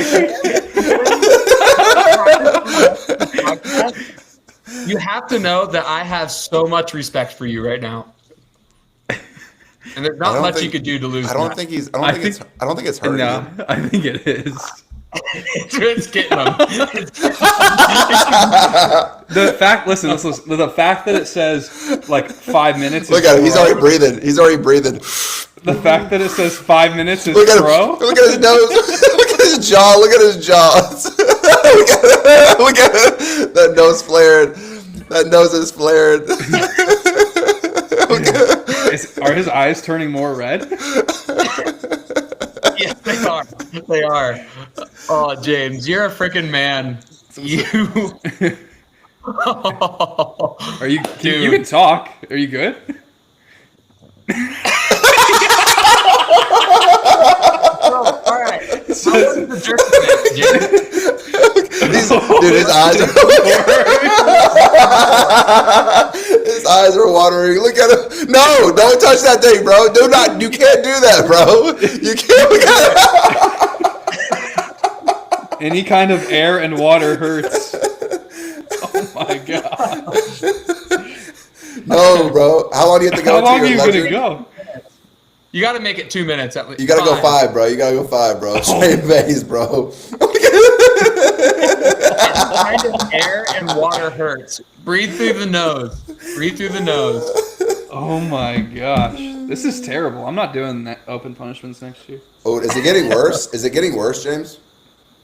You have to know that I have so much respect for you right now. And there's I not don't much you think- could do to lose I don't that. think he's. I I don't think it's hurting. No, I think it is. It's getting them. The fact. Listen. The fact that it says like 5 minutes. Look is at him. He's pro. already breathing. He's already breathing. The fact that it says 5 minutes is Look at him. pro. Look at his nose. Look at his jaw. Look at his jaws. Look at that nose flared. That nose is flared. Look at Are his eyes turning more red? Yes, they are. They are. Oh, James, you're a freaking man. You. Are you? You can talk. Are you good? All right. How was the jerk today, James? Dude, his eyes are his eyes are watering. Look at him. No, don't touch that thing, bro. Do not. You can't do that, bro. You can't. Any kind of air and water hurts. Oh my god. No, bro. How long do you have to go? How long are you gonna go? You got to make it 2 minutes at least. You gotta go 5, bro. You gotta go 5, bro. Straight phase, bro. Kind of air and water hurts. Breathe through the nose. Breathe through the nose. Oh my gosh. This is terrible. I'm not doing that open punishments next year. Oh, is it getting worse? Is it getting worse, James?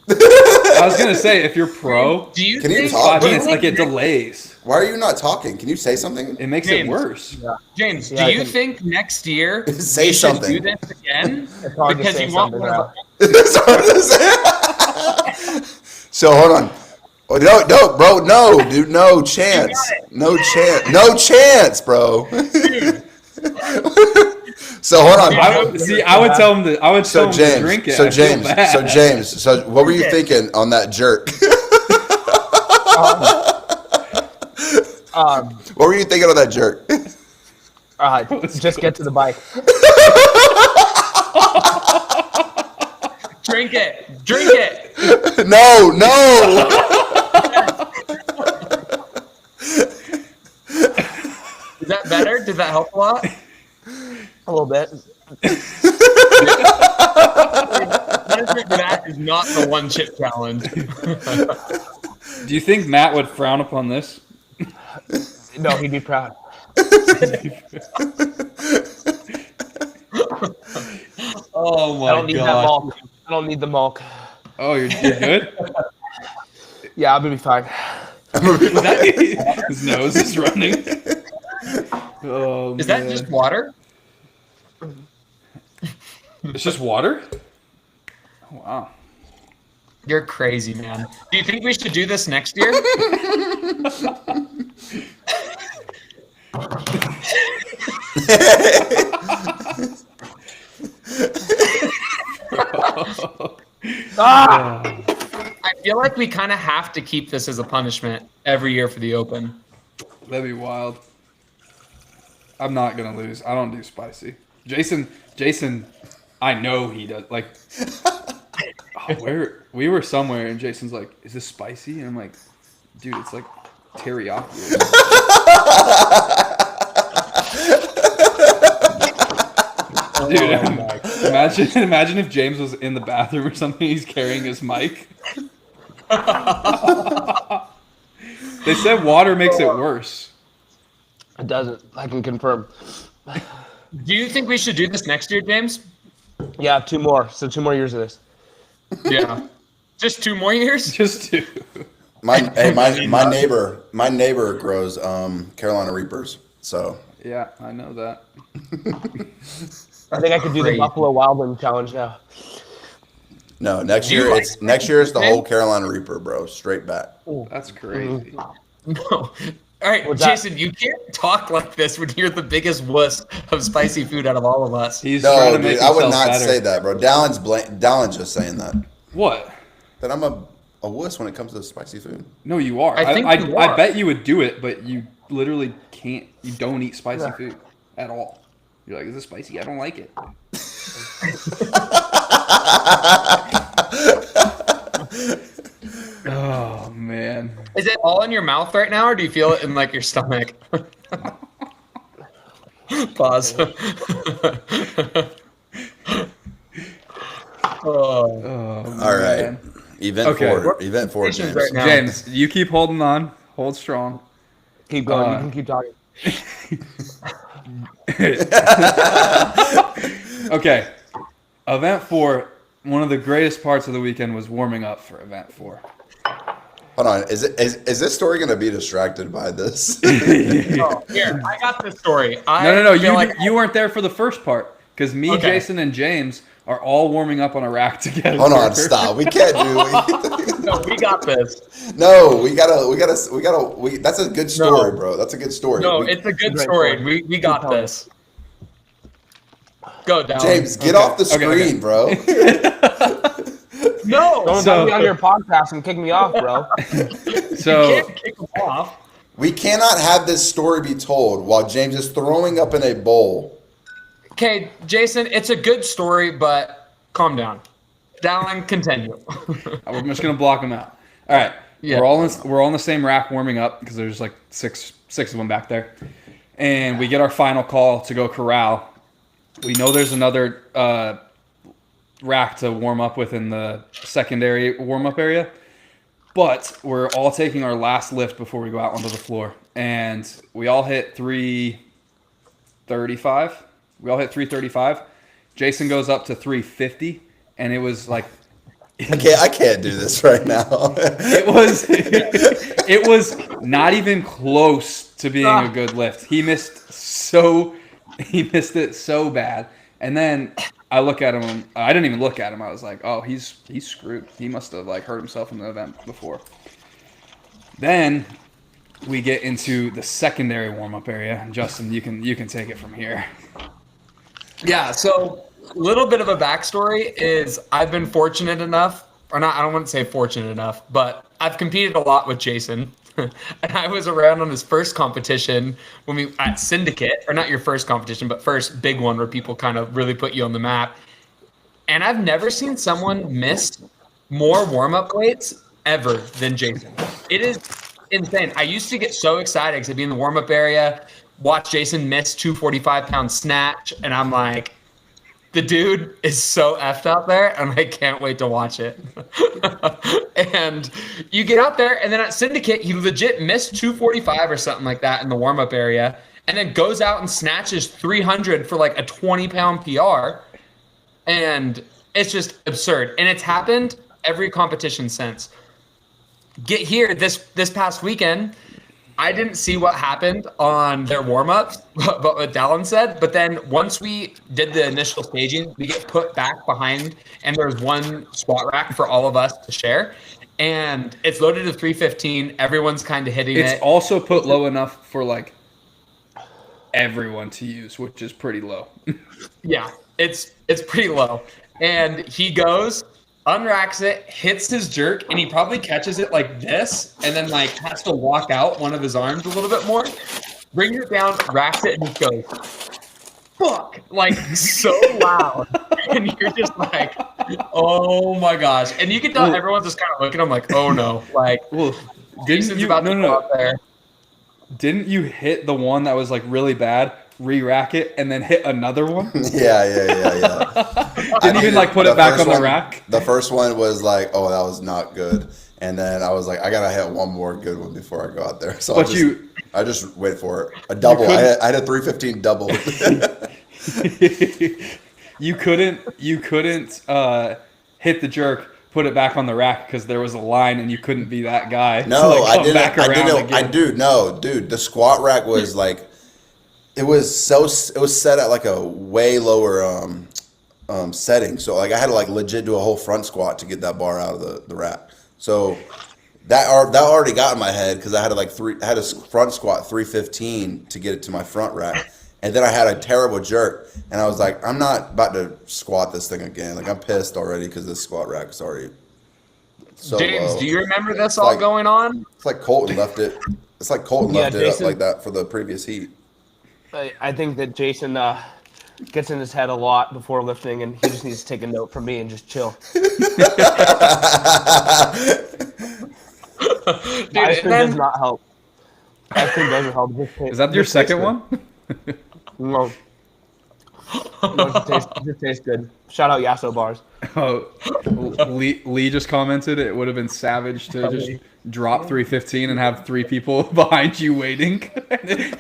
I was gonna say, if you're pro, Do you Can you think, talk? 5 minutes, like it delays. Why are you not talking? Can you say something? It makes James. it worse. James, Yeah, do I you can- think next year Say we should something. do this again? It's hard to Because say you want something one of now. That's hard to say. So hold on. Oh, no, bro, no, dude, no chance, no chance, bro. So hold on. I would tell him to. I would tell him to drink it. I feel bad. So what were you thinking on that jerk? What were you thinking on that jerk? Just get to the bike. Drink it. Drink it. No. Is that better? Did that help a lot? A little bit. That is not the one chip challenge. Do you think Matt would frown upon this? No, he'd be proud. Oh I don't need that mulk. I don't need the mulk. Oh, you're good? Yeah, I'm gonna be fine. Was that his nose is running? Oh, Is that man. just water? It's just water? Oh, wow. You're crazy, man. Do you think we should do this next year? I feel like we kind of have to keep this as a punishment every year for the Open. That'd be wild. I'm not gonna lose. I don't do spicy. Jason, I know he does. Like, we were somewhere and Jason's like, "Is this spicy?" And I'm like, "Dude, it's like teriyaki." Dude, imagine if James was in the bathroom or something. He's carrying his mic. They said water makes it worse. It doesn't. I can confirm. Do you think we should do this next year, James? Yeah, 2 more. So 2 more years of this. Yeah. Just 2 more years? Just two. My neighbor grows Carolina Reapers. So Yeah, I know that. I think I could do the Great. Buffalo Wild Wing challenge now. no, next year like it's next year is the whole Carolina Reaper, bro. Straight back. That's crazy. No. All right, What's that? Jason, you can't talk like this when you're the biggest wuss of spicy food out of all of us. He's trying No, to make dude, I would himself not better. say that, bro. Dallin's just saying that. What? That I'm a wuss when it comes to spicy food. No, you are. I think you I are. bet you would do it, but you literally can't. You don't eat spicy food at all. You're like, is this spicy? I don't like it. Oh man. Is it all in your mouth right now, or do you feel it in like your stomach? Pause. Oh. All right. man. Event Okay. 4. Event 4, James. Right now. James, you keep holding on. Hold strong. Keep going. You can keep talking. Okay. Event 4, one of the greatest parts of the weekend was warming up for Event 4. Hold on. Is this story going to be distracted by this? Oh, here, I got this story. No. feel You weren't there for the first part because me, Okay. Jason, and James are all warming up on a rack together. Hold on, stop. We can't do. No, we got this. No, we gotta. That's a good story, No. bro. That's a good story. No, it's a good story. We got this. Go, Dallin. James, get off the screen, bro. No. Don't put me on your podcast and kick me off, bro. So You can't kick him off. We cannot have this story be told while James is throwing up in a bowl. Okay, Jason, it's a good story, but calm down. Dallin, continue. I'm just gonna block them out. All right. Yeah. We're all in the same rack warming up because there's like six of them back there, and we get our final call to go corral. We know there's another rack to warm up with in the secondary warm up area, but we're all taking our last lift before we go out onto the floor, and we all hit 335. Jason goes up to 350, and it was like I can't do this right now. it was not even close to being a good lift. He missed it so bad. And then I look at him. I didn't even look at him. I was like, oh, he's screwed. He must have like hurt himself in the event before. Then we get into the secondary warm up area. Justin, you can take it from here. Yeah, so a little bit of a backstory is I've been fortunate enough, or not, I don't want to say fortunate enough, but I've competed a lot with Jason. And I was around on his first competition when we at Syndicate, or not your first competition, but first big one where people kind of really put you on the map. And I've never seen someone miss more warm-up weights ever than Jason. It is insane. I used to get so excited because I'd be in the warm-up area, watch Jason miss 245-pound snatch, and I'm like, the dude is so effed out there, and I can't wait to watch it. And you get out there, and then at Syndicate, he legit missed 245 or something like that in the warm-up area, and then goes out and snatches 300 for like a 20-pound PR, and it's just absurd. And it's happened every competition since. Get here this past weekend, I didn't see what happened on their warm-ups, but what Dallin said. But then once we did the initial staging, we get put back behind, and there's one squat rack for all of us to share. And it's loaded to 315. Everyone's kind of hitting it. It's also put low enough for like everyone to use, which is pretty low. Yeah, it's pretty low. And he goes, unracks it, hits his jerk, and he probably catches it like this, and then like has to walk out one of his arms a little bit more, brings it down, racks it, and just goes, fuck, like so loud. And you're just like, oh my gosh. And you can tell everyone's just kind of looking at him like, oh no, like Jason's about to go out there. Didn't you hit the one that was like really bad, re-rack it, and then hit another one? Yeah. Didn't even like put it back on the rack? The first one was like, oh, that was not good. And then I was like, I gotta hit one more good one before I go out there. So I just wait for it. A double. I had a 315 double. You couldn't hit the jerk, put it back on the rack because there was a line and you couldn't be that guy. No, I didn't. Dude, the squat rack was like, it was set at like a way lower setting. So like I had to like legit do a whole front squat to get that bar out of the rack. So that already got in my head because I had a front squat 315 to get it to my front rack. And then I had a terrible jerk, and I was like, I'm not about to squat this thing again. Like, I'm pissed already because this squat rack is already so James, low. do you remember this all going on? It's like Colton left it. It's like Colton left it up like that for the previous heat. I think that Jason gets in his head a lot before lifting, and he just needs to take a note from me and just chill. Ice cream does not help. Ice cream doesn't help. Is that your second one? No. It just tastes good. Shout out Yasso bars. Oh, Lee just commented it would have been savage to just drop 315 and have 3 people behind you waiting.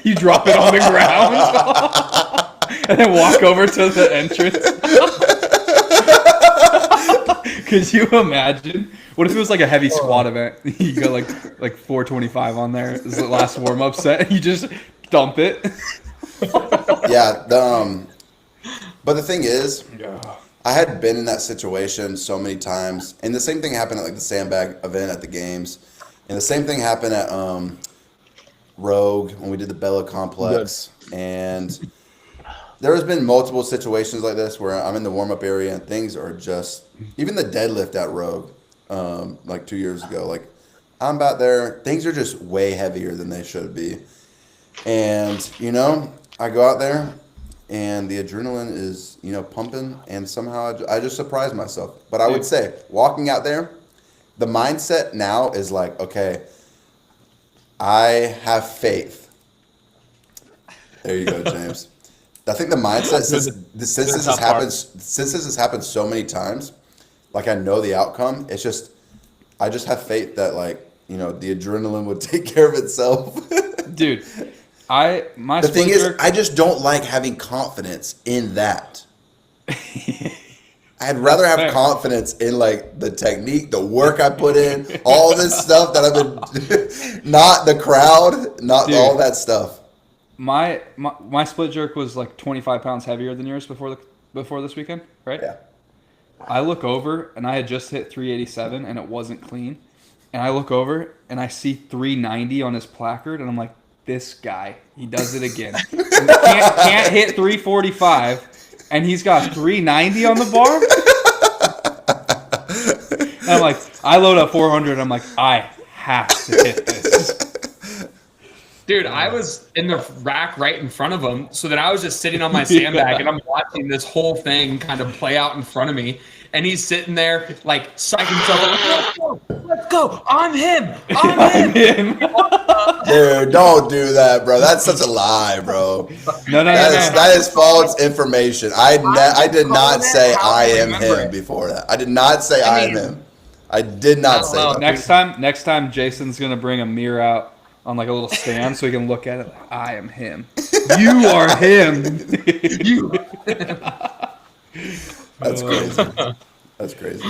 You drop it on the ground and then walk over to the entrance. Could you imagine? What if it was like a heavy squat event? You go like 425 on there. This is the last warm up set. And you just dump it. Yeah. But the thing is, I had been in that situation so many times, and the same thing happened at like the sandbag event at the games, and the same thing happened at Rogue when we did the Bella Complex, and there has been multiple situations like this where I'm in the warm up area and things are just, even the deadlift at Rogue, like 2 years ago, like I'm about there, things are just way heavier than they should be, and I go out there. And the adrenaline is, pumping, and somehow I just surprised myself. But I would say, walking out there, the mindset now is like, okay, I have faith. There you go, James. I think the mindset, since this has happened so many times, like I know the outcome. It's just, I just have faith that the adrenaline would take care of itself. Dude. The thing is, I just don't like having confidence in that. I'd rather have confidence in like the technique, the work I put in, all this stuff that I've been, not the crowd, not all that stuff. My split jerk was like 25 pounds heavier than yours before this weekend, right? Yeah. I look over and I had just hit 387 and it wasn't clean. And I look over and I see 390 on his placard and I'm like, this guy, he does it again. can't hit 345, and he's got 390 on the bar. And I'm like, I load up 400. I'm like, I have to hit this. Dude, I was in the rack right in front of him, so that I was just sitting on my sandbag, and I'm watching this whole thing kind of play out in front of me. And he's sitting there, like, psyching himself up. Let's go. I'm him. Dude, don't do that, bro. That's such a lie, bro. No. That is false information. I did not say I am him before that. I did not say I am him. I did not say that. Next time, Jason's going to bring a mirror out on like a little stand so he can look at it like, I am him. You are him. You. That's crazy. That's crazy.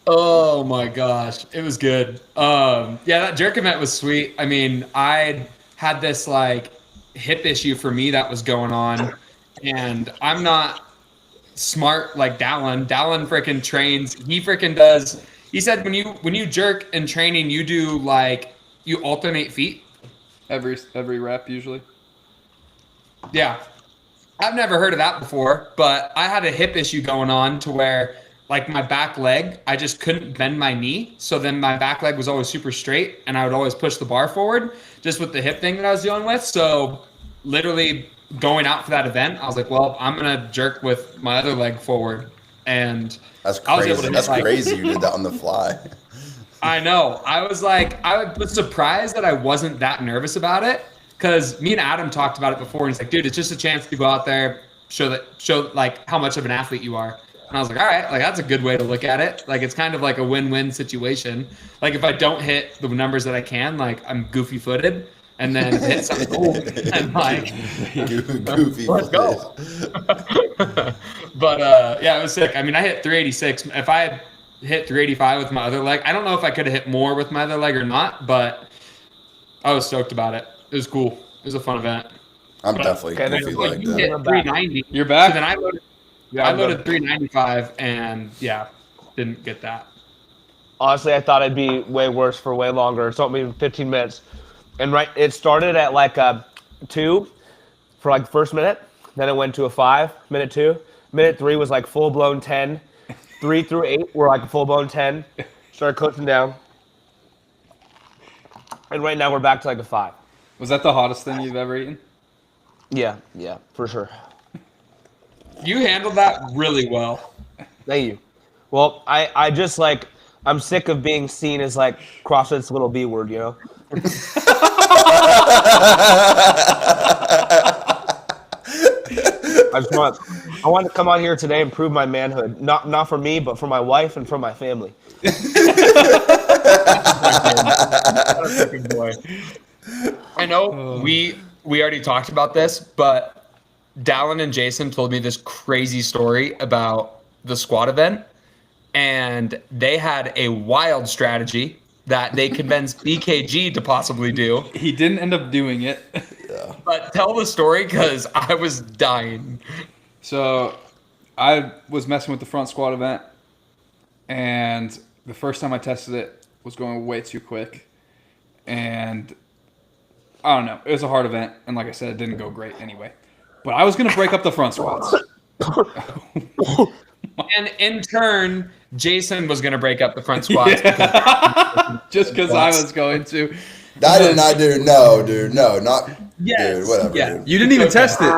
Oh my gosh, it was good. That jerk event was sweet. I mean, I had this like hip issue for me that was going on, and I'm not smart like Dallin. Dallin freaking trains. He freaking does. He said when you jerk in training, you do like you alternate feet. Every rep usually. Yeah. I've never heard of that before, but I had a hip issue going on to where like my back leg, I just couldn't bend my knee. So then my back leg was always super straight and I would always push the bar forward just with the hip thing that I was dealing with. So literally going out for that event, I was like, well, I'm going to jerk with my other leg forward. And that's crazy. That's crazy you did that on the fly. I know. I was surprised that I wasn't that nervous about it. Because me and Adam talked about it before, and he's like, dude, it's just a chance to go out there, show like how much of an athlete you are. And I was like, all right, like that's a good way to look at it. Like it's kind of like a win-win situation. Like if I don't hit the numbers that I can, like I'm goofy-footed, and then hit something cool, and like goofy. Let's go. But it was sick. I mean, I hit 386. If I had hit 385 with my other leg, I don't know if I could have hit more with my other leg or not, but I was stoked about it. It was cool. It was a fun event. I'm definitely goofy like you that. hit 390. You're back. So then I loaded 395 and didn't get that. Honestly, I thought it'd be way worse for way longer. It took me 15 minutes. And it started at like a 2 for like the first minute. Then it went to a 5, minute 2. Minute 3 was like full-blown 10. 3 through 8 were like a full-blown 10. Started coaching down. And right now we're back to like a 5. Was that the hottest thing you've ever eaten? Yeah, for sure. You handled that really well. Thank you. Well, I just like, I'm sick of being seen as like CrossFit's little B word, you know? I want to come on here today and prove my manhood. Not for me, but for my wife and for my family. Boy. I know we already talked about this, but Dallin and Jason told me this crazy story about the squat event. and they had a wild strategy that they convinced BKG to possibly do. He didn't end up doing it. But tell the story because I was dying. So I was messing with the front squat event, and the first time I tested it was going way too quick. And I don't know. It was a hard event, and like I said, it didn't go great anyway. But I was going to break up the front squats. And in turn, Jason was going to break up the front squats. Just because I was going to. I did not do. No, dude. No, not. Yes, Dude, whatever. yeah. Dude. You didn't even test it.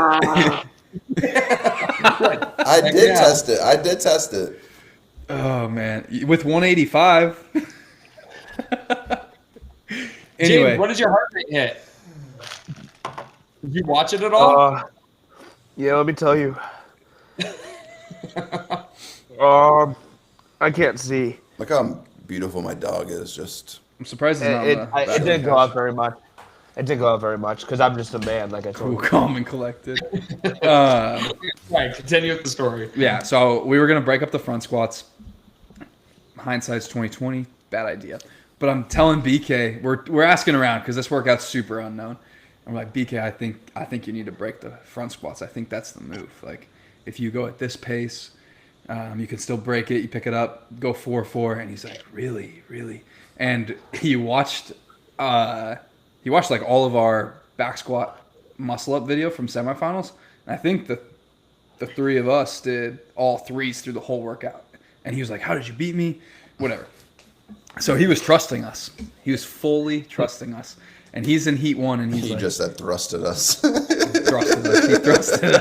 I did test it. I did test it. Oh, man. With 185. Anyway. James, what did your heart rate hit? Did you watch it at all? Yeah, let me tell you. I can't see. Look how beautiful my dog is. Just. I'm surprised it's not It didn't go up very much. It didn't go up very much because I'm just a man, like I told cool, you. calm, and collected. Right, continue with the story. Yeah, so we were gonna break up the front squats. Hindsight's 2020, bad idea. But I'm telling BK, we're asking around because this workout's super unknown. I'm like, BK, I think you need to break the front squats. I think that's the move. Like, if you go at this pace, you can still break it. You pick it up, go 4-4, and he's like, really, really. And he watched like all of our back squat muscle up video from semifinals. And I think the three of us did all threes through the whole workout. And he was like, how did you beat me? Whatever. So he was trusting us. He was fully trusting us. And he's in heat one, and He just said thrusted us. thrusted us. He thrusted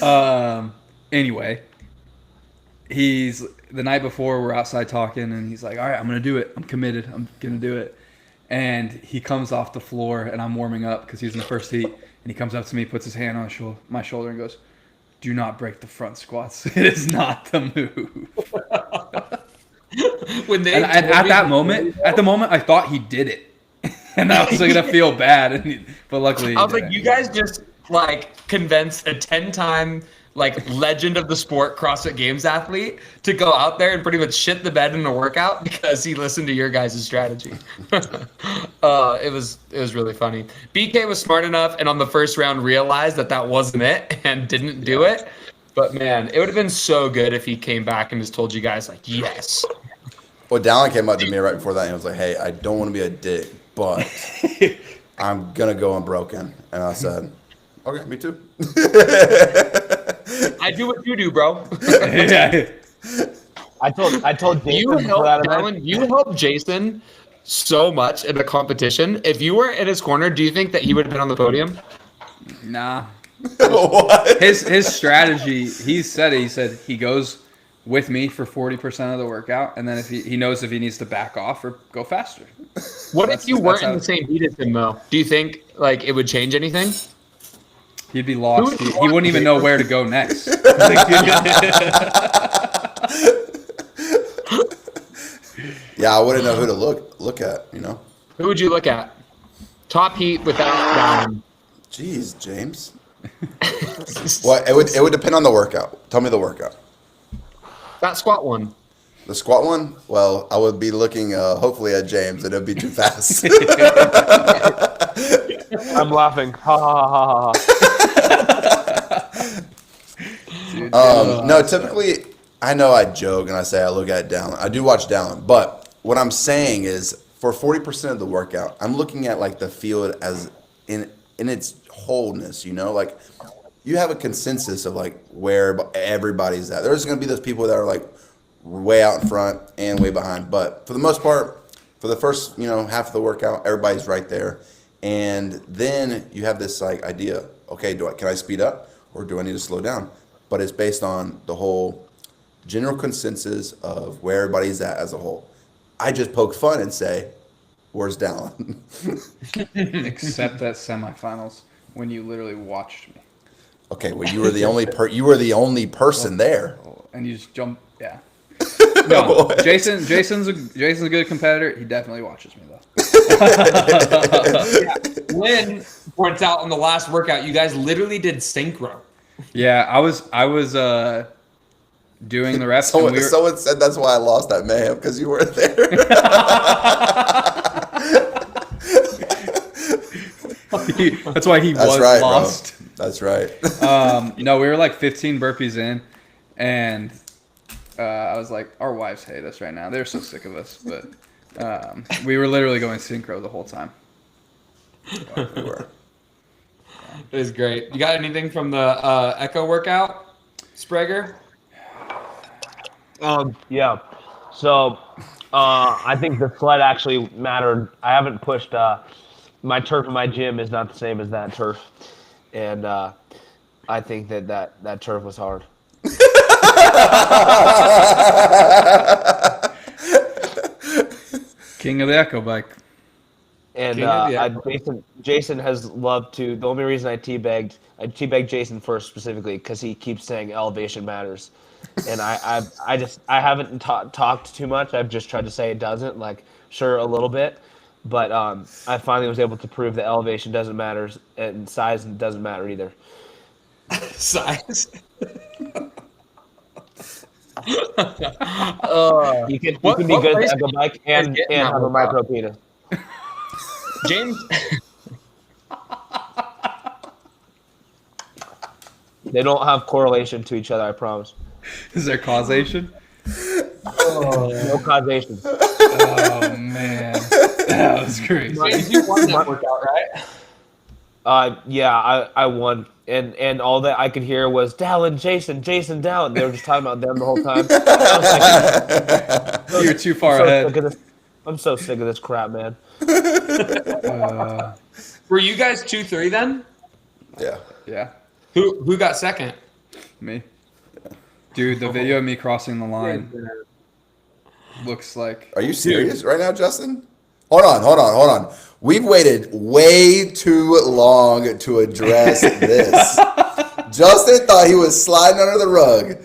us. Anyway, the night before, we're outside talking, and he's like, all right, I'm going to do it. I'm committed. I'm going to do it. And he comes off the floor, and I'm warming up because he's in the first heat. And he comes up to me, puts his hand on my shoulder, and goes, do not break the front squats. It is not the move. At the moment, I thought he did it. And I was going to feel bad. But luckily, I was like, you guys just convinced a 10-time legend of the sport CrossFit Games athlete to go out there and pretty much shit the bed in a workout because he listened to your guys' strategy. It was really funny. BK was smart enough and on the first round realized that wasn't it and didn't do it. But man, it would have been so good if he came back and just told you guys yes. Well, Dallin came up to me right before that and he was like, hey, I don't want to be a dick, but I'm going to go unbroken. And I said, okay, me too. I do what you do, bro. Yeah. I told Jason you helped Jason so much in a competition. If you were in his corner, do you think that he would have been on the podium? Nah. What? His strategy, he said he goes with me for 40% of the workout, and then if he knows if he needs to back off or go faster. What if you weren't in the same heat as him, though? Do you think it would change anything? He'd be lost. He wouldn't even know where to go next. Yeah, I wouldn't know who to look at, you know? Who would you look at? Top heat without down. Jeez, James. Well, it would depend on the workout. Tell me the workout. That squat one. The squat one? Well, I would be looking hopefully at James, and it'd be too fast. I'm laughing. Ha ha ha ha Dude, no, typically, I know I joke and I say I look at Dallin. I do watch Dallin, but what I'm saying is for 40% of the workout, I'm looking at the field as in its wholeness, you know? You have a consensus of where everybody's at. There's going to be those people that are way out in front and way behind, but for the most part, for the first half of the workout, everybody's right there. And then you have this idea, okay, can I speed up or do I need to slow down? But it's based on the whole general consensus of where everybody's at as a whole. I just poke fun and say, where's Dallin? Except at semifinals when you literally watched me. Okay, well you were the only person there. And you just jump, yeah. No, Jason's a good competitor. He definitely watches me though. Lynn points out on the last workout, you guys literally did synchro. Yeah, I was doing the reps. And Someone said that's why I lost that mayhem because you weren't there. That's why he was right, lost. Bro. That's right. No, we were like 15 burpees in, and I was like, our wives hate us right now. They're so sick of us. But we were literally going synchro the whole time. We were. It was great. You got anything from the Echo workout, Sprager? Yeah. So I think the sled actually mattered. I haven't pushed my turf in my gym is not the same as that turf, and I think that turf was hard. King of the Echo bike. And Jason has loved to. The only reason I teabagged Jason first specifically because he keeps saying elevation matters, and I haven't talked too much. I've just tried to say it doesn't. Like sure a little bit, but I finally was able to prove that elevation doesn't matter and size doesn't matter either. Size. You can be good at the bike and have a micro penis. James. They don't have correlation to each other, I promise. Is there causation? No causation. Oh man, that was crazy. James, you won that workout, right? Yeah, I won, and all that I could hear was Dallin, Jason, Dallin. They were just talking about them the whole time. I was like, You're too far ahead. I'm so sick of this crap, man. Were you guys 2-3 then? Yeah. Who got second? Me. Dude, the video of me crossing the line looks like... Are you serious right now, Justin? Hold on. We've waited way too long to address this. Justin thought he was sliding under the rug.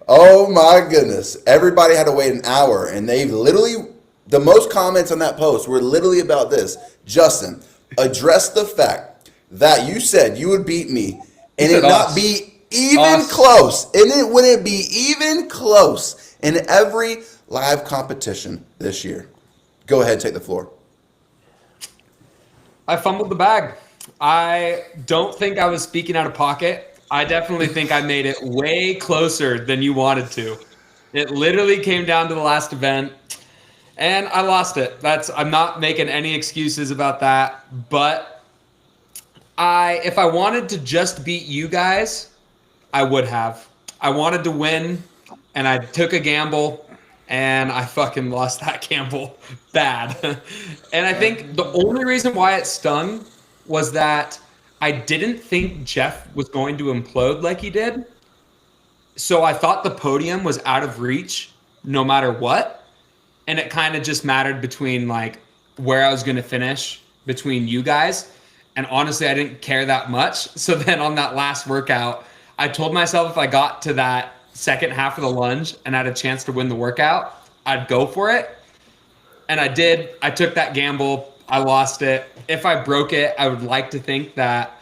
Oh my goodness. Everybody had to wait an hour, and they've literally... The most comments on that post were literally about this. Justin, address the fact that you said you would beat me, and it not be even close. And it wouldn't be even close in every live competition this year. Go ahead, take the floor. I fumbled the bag. I don't think I was speaking out of pocket. I definitely think I made it way closer than you wanted to. It literally came down to the last event. And I lost it. I'm not making any excuses about that. But if I wanted to just beat you guys, I would have. I wanted to win, and I took a gamble, and I fucking lost that gamble bad. And I think the only reason why it stung was that I didn't think Jeff was going to implode like he did. So I thought the podium was out of reach no matter what. And it kind of just mattered between like where I was going to finish between you guys. And honestly, I didn't care that much. So then on that last workout, I told myself if I got to that second half of the lunge and had a chance to win the workout, I'd go for it. And I did. I took that gamble. I lost it. If I broke it, I would like to think that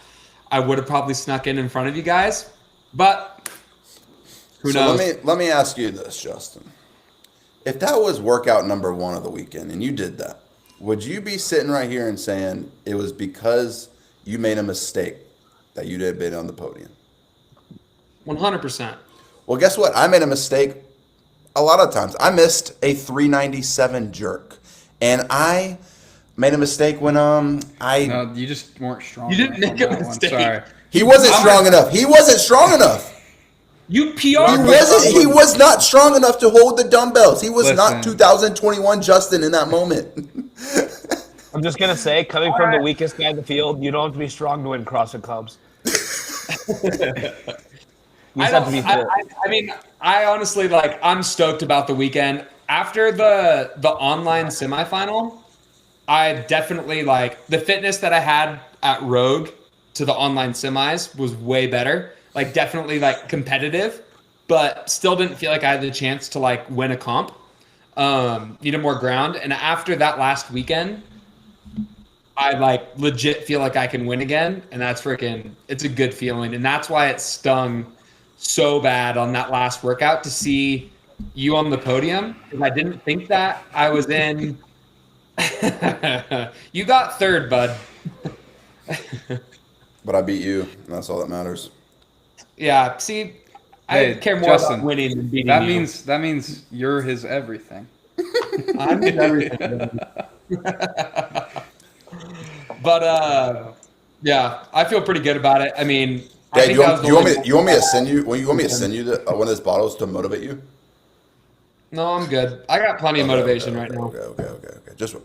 I would have probably snuck in front of you guys. But who knows? Let me ask you this, Justin. If that was workout number 1 of the weekend and you did that, would you be sitting right here and saying it was because you made a mistake that you didn't been on the podium? 100%. Well, guess what? I made a mistake a lot of times. I missed a 397 jerk. And I made a mistake when No, you just weren't strong. You didn't make a mistake. Sorry. He wasn't strong enough. He wasn't strong enough. You PR. He was not strong enough to hold the dumbbells. He was not Listen. 2021 Justin in that moment. I'm just going to say, coming from the weakest guy in the field, you don't have to be strong to win CrossFit comps. I honestly, I'm stoked about the weekend. After the online semifinal, I definitely, the fitness that I had at Rogue to the online semis was way better. Definitely competitive, but still didn't feel like I had the chance to win a comp. Needed more ground. And after that last weekend, I legit feel like I can win again. And that's it's a good feeling. And that's why it stung so bad on that last workout to see you on the podium, because I didn't think that I was in. You got third, bud. But I beat you, and that's all that matters. Yeah, see, I Hey, care more Justin, about winning than beating that you. means you're his everything. I'm in everything. But yeah, I feel pretty good about it. I mean, I Dad, think you that was want, the you want only me you want me to send you the, one of those bottles to motivate you? No, I'm good. I got plenty of motivation right now. Okay.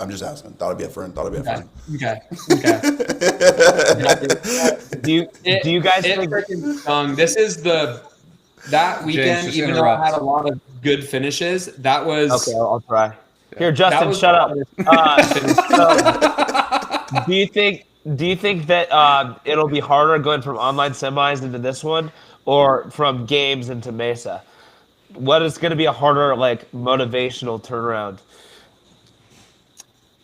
I'm just asking. Thought I'd be a friend. Okay. Okay. Do you guys It think? freaking stung. This is that weekend, just even though I interrupt. had a lot of good finishes, that was Okay, I'll try. Here, that Justin, was shut up. So, do you think that it'll be harder going from online semis into this one, or from games into Mesa? What is going to be a harder, like, motivational turnaround?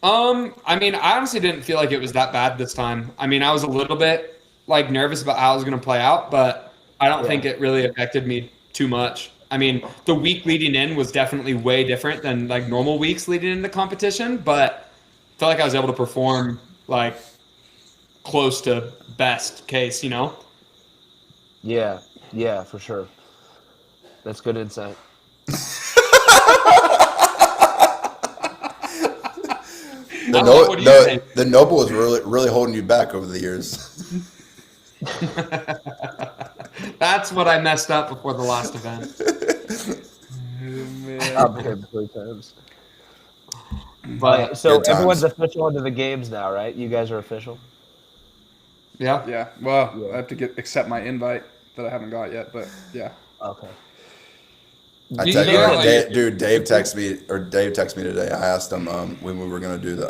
I mean, I honestly didn't feel like it was that bad this time. I mean, I was a little bit like nervous about how it was going to play out, but I don't think it really affected me too much. I mean, the week leading in was definitely way different than like normal weeks leading into competition, but I felt like I was able to perform like close to best case, you know? Yeah, for sure. That's good insight. What do you think? The Noble was really holding you back over the years. That's what I messed up before the last event. Up here 3 times. But So Good times. everyone's official into the games now, right? You guys are official. yeah. Yeah. Well, I have to accept my invite that I haven't got yet, but yeah. Okay. I You tell you, know, right, Dave texted me today. I asked him when we were gonna do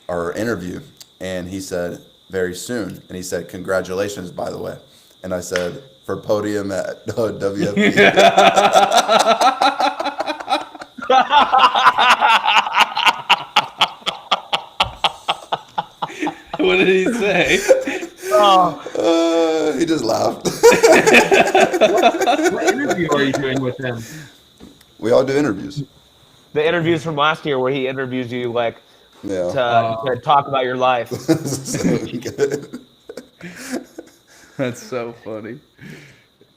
our interview, and he said very soon, and he said congratulations, by the way, and I said for podium at WFP. What did he say? He just laughed. What interview are you doing with him? We all do interviews. The interviews from last year where he interviews you like Yeah. to talk about your life. That's so funny.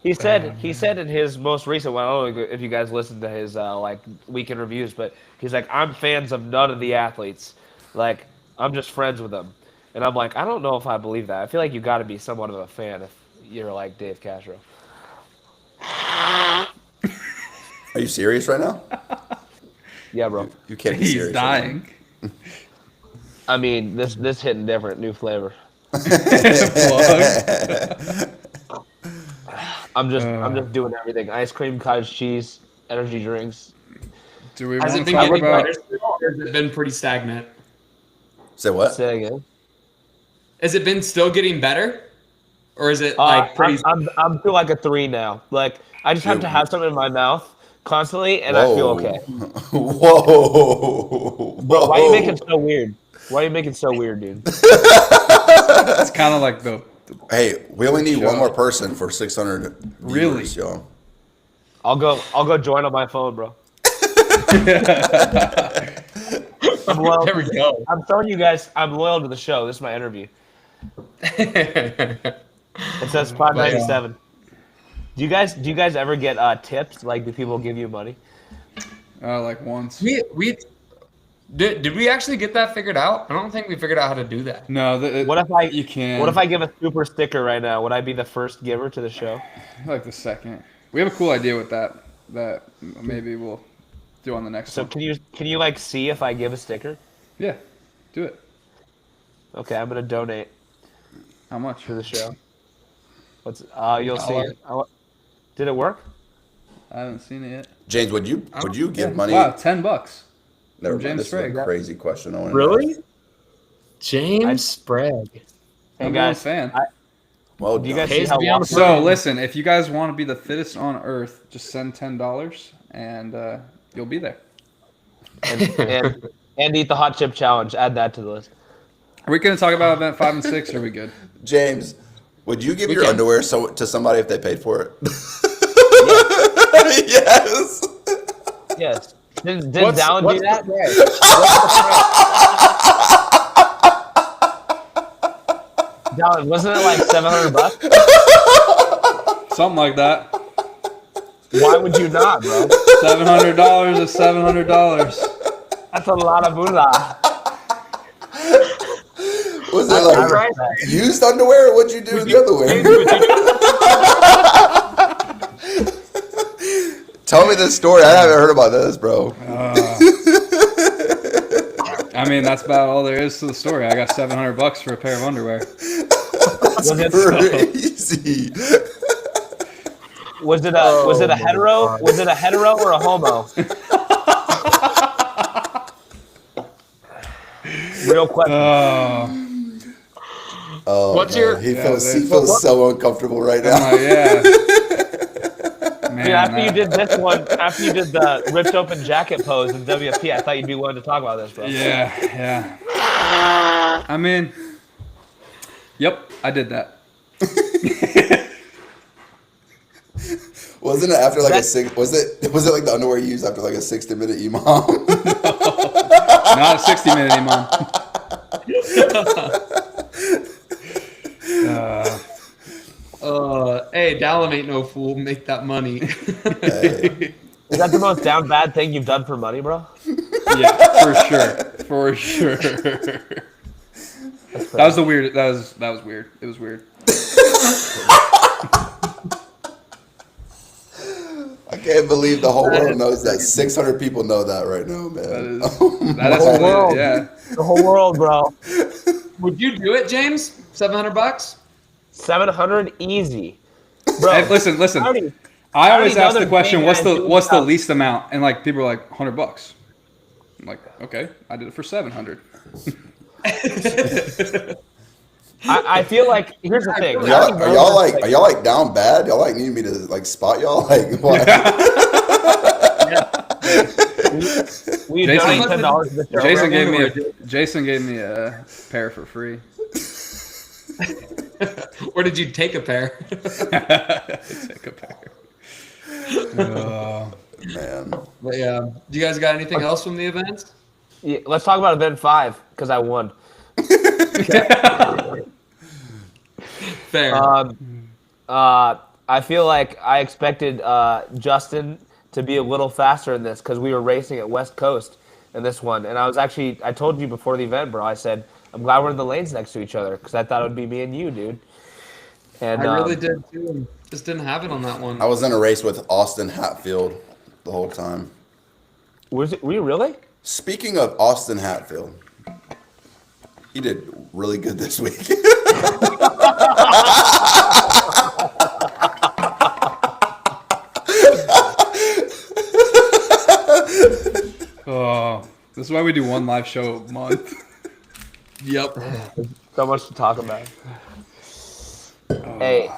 He said in his most recent one, I don't know if you guys listened to his like weekend reviews, but he's like, I'm fans of none of the athletes. Like, I'm just friends with them. And I'm like, I don't know if I believe that. I feel like you got to be somewhat of a fan if you're like Dave Castro. Are you serious right now? Yeah, bro. You can't be serious. He's dying. I mean, this hitting different, new flavor. I'm just doing everything. Ice cream, cottage cheese, energy drinks. Do we Has want it to been talk getting about? better still, or has it been pretty stagnant? Say what? Say again. Has it been still getting better? Or is it like pretty I'm feel like a 3 now. Like I just have to have something in my mouth constantly, and I feel okay. Whoa. Bro, why are you making so weird? Why are you making so weird, dude? It's kind of like the Hey, we only need Show. one more person for 600 Really? viewers, y'all. I'll go join on my phone, bro. I'm loyal. There we go. I'm telling you guys, I'm loyal to the show. This is my interview. It says $5.97. Do you guys ever get tips? Like, do people give you money? like once. we did we actually get that figured out? I don't think we figured out how to do that. No, What if I you can. What if I give a super sticker right now? Would I be the first giver to the show? like the second? We have a cool idea with that. That maybe we'll do on the next So one. can you like see if I give a sticker? Yeah, do it. Okay, I'm gonna donate How much? for the show. You'll see $1. it. Did it work? I haven't seen it yet. James, would you give money? Wow, $10. Never James mind. This is Sprague. a crazy question. I wanna Really? ask. James Sprague. Hey I'm guys, a fan. Well, do you guys Pays see to how be on long? the So listen, if you guys want to be the fittest on earth, just send $10 and you'll be there. and eat the hot chip challenge. Add that to the list. Are we going to talk about event 5 and 6? Or are we good? James, Would you give We your can. underwear to somebody if they paid for it? Yes. Yes. Did What's- Dallin what's do that? the price? Dallin, wasn't it like $700? Something like that. Why would you not, bro? $700 is $700. That's a lot of moolah. Was it like Right. used underwear? Or what'd you do with the underwear? Tell me this story. I haven't heard about this, bro. I mean, that's about all there is to the story. I got $700 for a pair of underwear. That's crazy. Was it a hetero? Was it a hetero or a homo? Real question. Oh, What's man. your- He Yeah, feels so uncomfortable right now. Yeah. Man, Dude, after you did this one, after you did the ripped open jacket pose in WFP, I thought you'd be willing to talk about this, bro. Yeah. I mean, yep, I did that. Wasn't it after like a six? Was it like the underwear you used after like a 60-minute imam? Not a 60-minute imam. Hey, Dallin ain't no fool. Make that money. Hey. Is that the most down bad thing you've done for money, bro? Yeah, for sure. That was the weird. That was weird. It was weird. I can't believe the whole world knows that. 600 people know that right now, man. That is world. yeah. The whole world, bro. Would you do it, James? $700? 700 easy. Bro, Hey, listen. already- I always know ask the they're question, paying what's guys the doing what's the stuff. least amount? And like people are like $100. I'm like, okay, I did it for 700. I feel like here's the thing. Are y'all like down bad? Y'all like need me to like spot y'all? Like what? We Jason- donate $10 to the show. Jason gave me a pair for free. Or did you take a pair? Take a pair. Man. But yeah. Do you guys got anything else from the event? Yeah, let's talk about event 5 because I won. Fair. I feel like I expected Justin to be a little faster in this because we were racing at West Coast in this one, and I told you before the event, bro. I said I'm glad we're in the lanes next to each other because I thought it would be me and you, dude. And I really did too. And just didn't have it on that one. I was in a race with Austin Hatfield the whole time. Were you really? Speaking of Austin Hatfield, he did really good this week. Oh, this is why we do one live show a month. Yep. So much to talk about. Hey,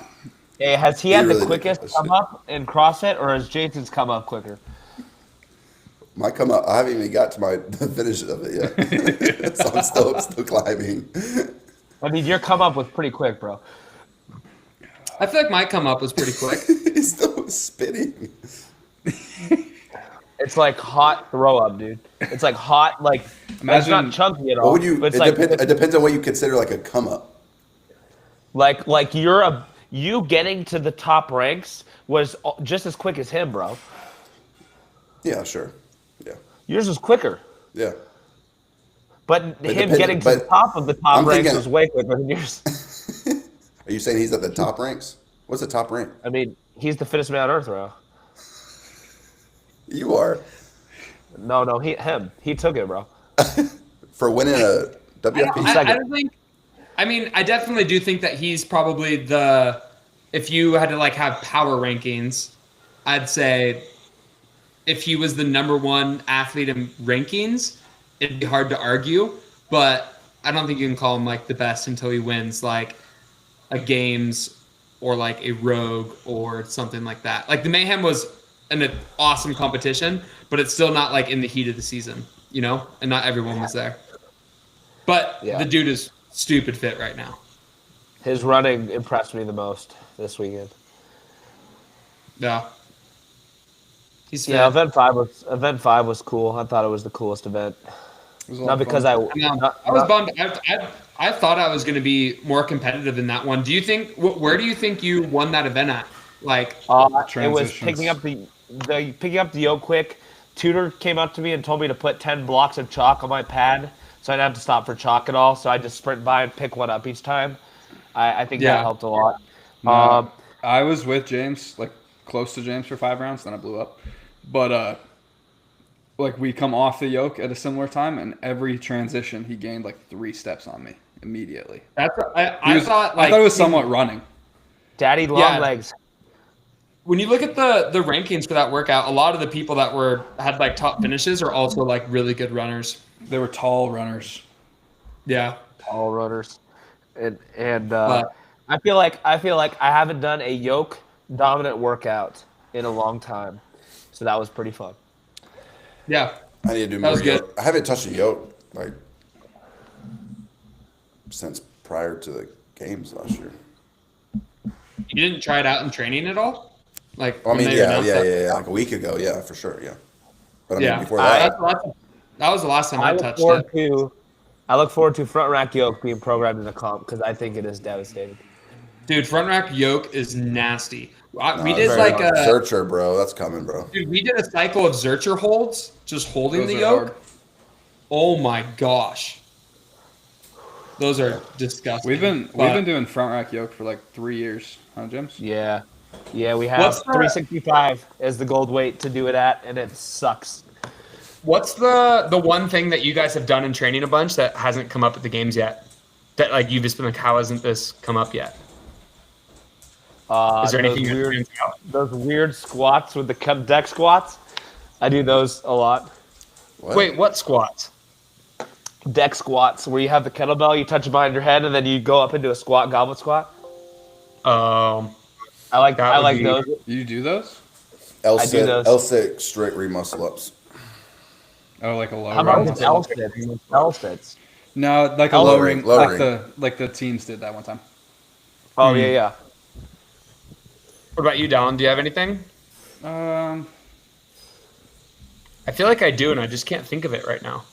has he had really the did quickest good come shit. up in CrossFit, or has Jason's come up quicker? My come up, I haven't even got to my finish of it yet. So I'm still climbing. I mean, your come up was pretty quick, bro. I feel like my come up was pretty quick. He's still spinning. It's like hot throw up, dude. It's like hot, like it's Imagine- not chunky at all. What would you? but It, it's like it depends on what you consider like a come up. like you getting to the top ranks was just as quick as him, bro. Yeah, sure. Yeah, Yours was quicker, yeah. but him depends- getting to but the top of the top I'm ranks thinking- was way quicker than yours. Are you saying he's at the top ranks? What's the top rank? I mean, he's the fittest man on earth, bro. You are No, he took it, bro. for winning a WFP. I don't think. I mean, I definitely do think that he's probably the. If you had to like have power rankings, I'd say if he was the number one athlete in rankings, it'd be hard to argue. But I don't think you can call him like the best until he wins like a games or like a rogue or something like that. Like the Mayhem was an awesome competition, but it's still not like in the heat of the season, you know, and not everyone was there. But Yeah. the dude is stupid fit right now. His running impressed me the most this weekend. Yeah. He's fit. Yeah, event 5 was cool. I thought it was the coolest event. It was a lot Not of because fun. I was bummed. I thought I was going to be more competitive in that one. Do you think? Where do you think you won that event at? Like, it was Transitions. picking up the yoke quick. Tutor came up to me and told me to put 10 blocks of chalk on my pad, so I didn't have to stop for chalk at all. So I just sprint by and pick one up each time. I think Yeah. that helped a lot. No, I was with James, like close to James for 5 rounds, then I blew up. But like we come off the yoke at a similar time, and every transition he gained like 3 steps on me immediately. I thought it was somewhat running. Daddy long legs. When you look at the rankings for that workout, a lot of the people that had like top finishes are also like really good runners. They were tall runners. Yeah. Tall runners. And I feel like I haven't done a yoke dominant workout in a long time. So that was pretty fun. Yeah. I need to do That more was good. yoke. I haven't touched a yoke like since prior to the games last year. You didn't try it out in training at all? Like, Well, I when mean, they yeah, announced that? like a week ago, yeah, for sure, yeah. But I mean, before that, that, that was the last time I touched it. I look forward to front rack yoke being programmed in a comp because I think it is devastating. Dude, front rack yoke is nasty. We it's did very like hard. a Zercher, bro. That's coming, bro. dude. We did a cycle of Zercher holds, just holding Those the are yoke. hard. Oh my gosh, those are disgusting. We've been doing front rack yoke for like 3 years, huh, James? Yeah. Yeah, we have What's the- 365 as the gold weight to do it at, and it sucks. What's the one thing that you guys have done in training a bunch that hasn't come up at the games yet? That like you've just been like, how hasn't this come up yet? Is there anything those weird squats with the deck squats? I do those a lot. What? Wait, what squats? Deck squats, where you have the kettlebell, you touch it behind your head, and then you go up into a squat, goblet squat. Um, I like That would be- those. You do those? I do those. L6 straight remuscle ups. Oh, like a low How about row? just L sits? L sits. No, like a Low lowering, ring, low like ring. the teams did that one time. Oh yeah. what about you, Dallin? Do you have anything? Um, I feel like I do, and I just can't think of it right now.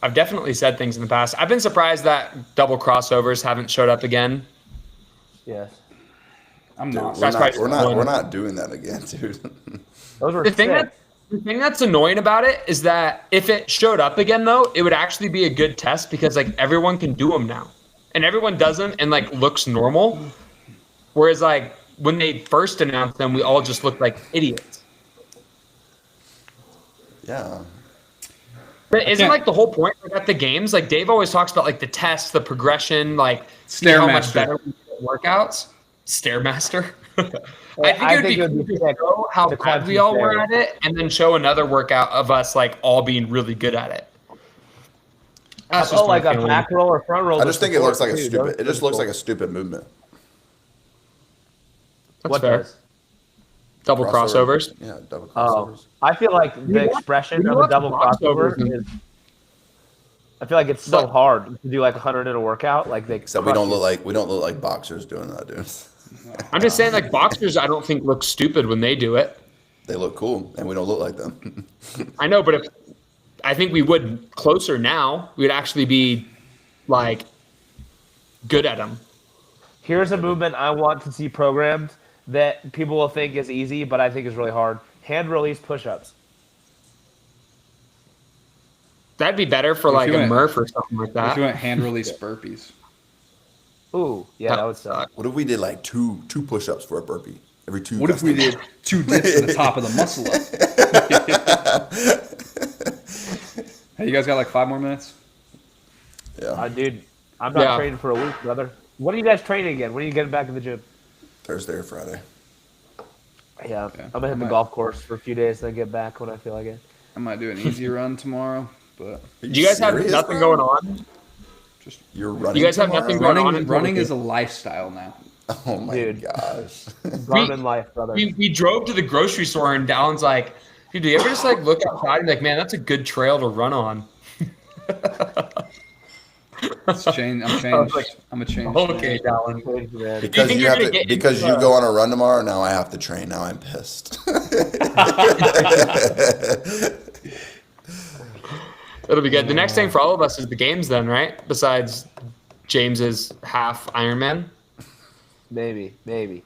I've definitely said things in the past. I've been surprised that double crossovers haven't showed up again. Yes. I'm Dude, not. we're not doing that again, dude. Those were The thing sick. that's annoying about it is that if it showed up again, though, it would actually be a good test because like everyone can do them now, and everyone does them and like looks normal. Whereas like when they first announced them, we all just looked like idiots. Yeah. But isn't can't- like the whole point like, at the games? Like Dave always talks about like the test, the progression, like see how much Stairmaster. better we get workouts. Stairmaster. I think I it would think be it would cool be to sick. show how The bad we quantity all were stair. at it, and then show another workout of us like all being really good at it. That's just Oh, my like a feeling. back roll or front roll. I just think it looks like a Dude, stupid. those It just are looks cool. like a stupid movement. That's What fair. does? Double crossovers. Yeah, double Oh, crossovers. I feel like the expression we of a want double crossover crossovers. is. I feel like it's so But- hard to do like 100 in a workout. Like they. Except we don't look like boxers doing that, dude. I'm just saying, like boxers, I don't think look stupid when they do it. They look cool, and we don't look like them. I know, but if I think we would closer now, we'd actually be like good at them. Here's a movement I want to see programmed that people will think is easy, but I think is really hard. Hand release push-ups. That'd be better for like you a went- Murph or something like If that. you want hand release burpees. Ooh, yeah, that would suck. What if we did like two push-ups for a burpee every 2? What if we did 2 dips to the top of the muscle up? Hey, you guys got like 5 more minutes? Yeah, Dude, I'm not Yeah. training for a week, brother. When are you guys training again? When are you getting back in the gym? Thursday or Friday. Yeah, Yeah. I'm gonna hit the Might- golf course for a few days, then get back when I feel like it. I might do an easy run tomorrow, but Do you guys have serious, nothing bro? going on? just You're running. You guys have tomorrow? nothing going on running. until Running the- is a lifestyle now. Oh my Dude. gosh. Garmin life, brother. We drove to the grocery store and Dallin's like, dude, do you ever just like look outside and be like, man, that's a good trail to run on? It's changed. I'm I was changed. like, I'm a changed okay, man. Dallin. Thank you, man. Because think you you're have gonna to, get because into you go on a run tomorrow. Now I have to train. Now I'm pissed. It'll be good. The next thing for all of us is the games, then, right? Besides James's half Ironman. Maybe. Do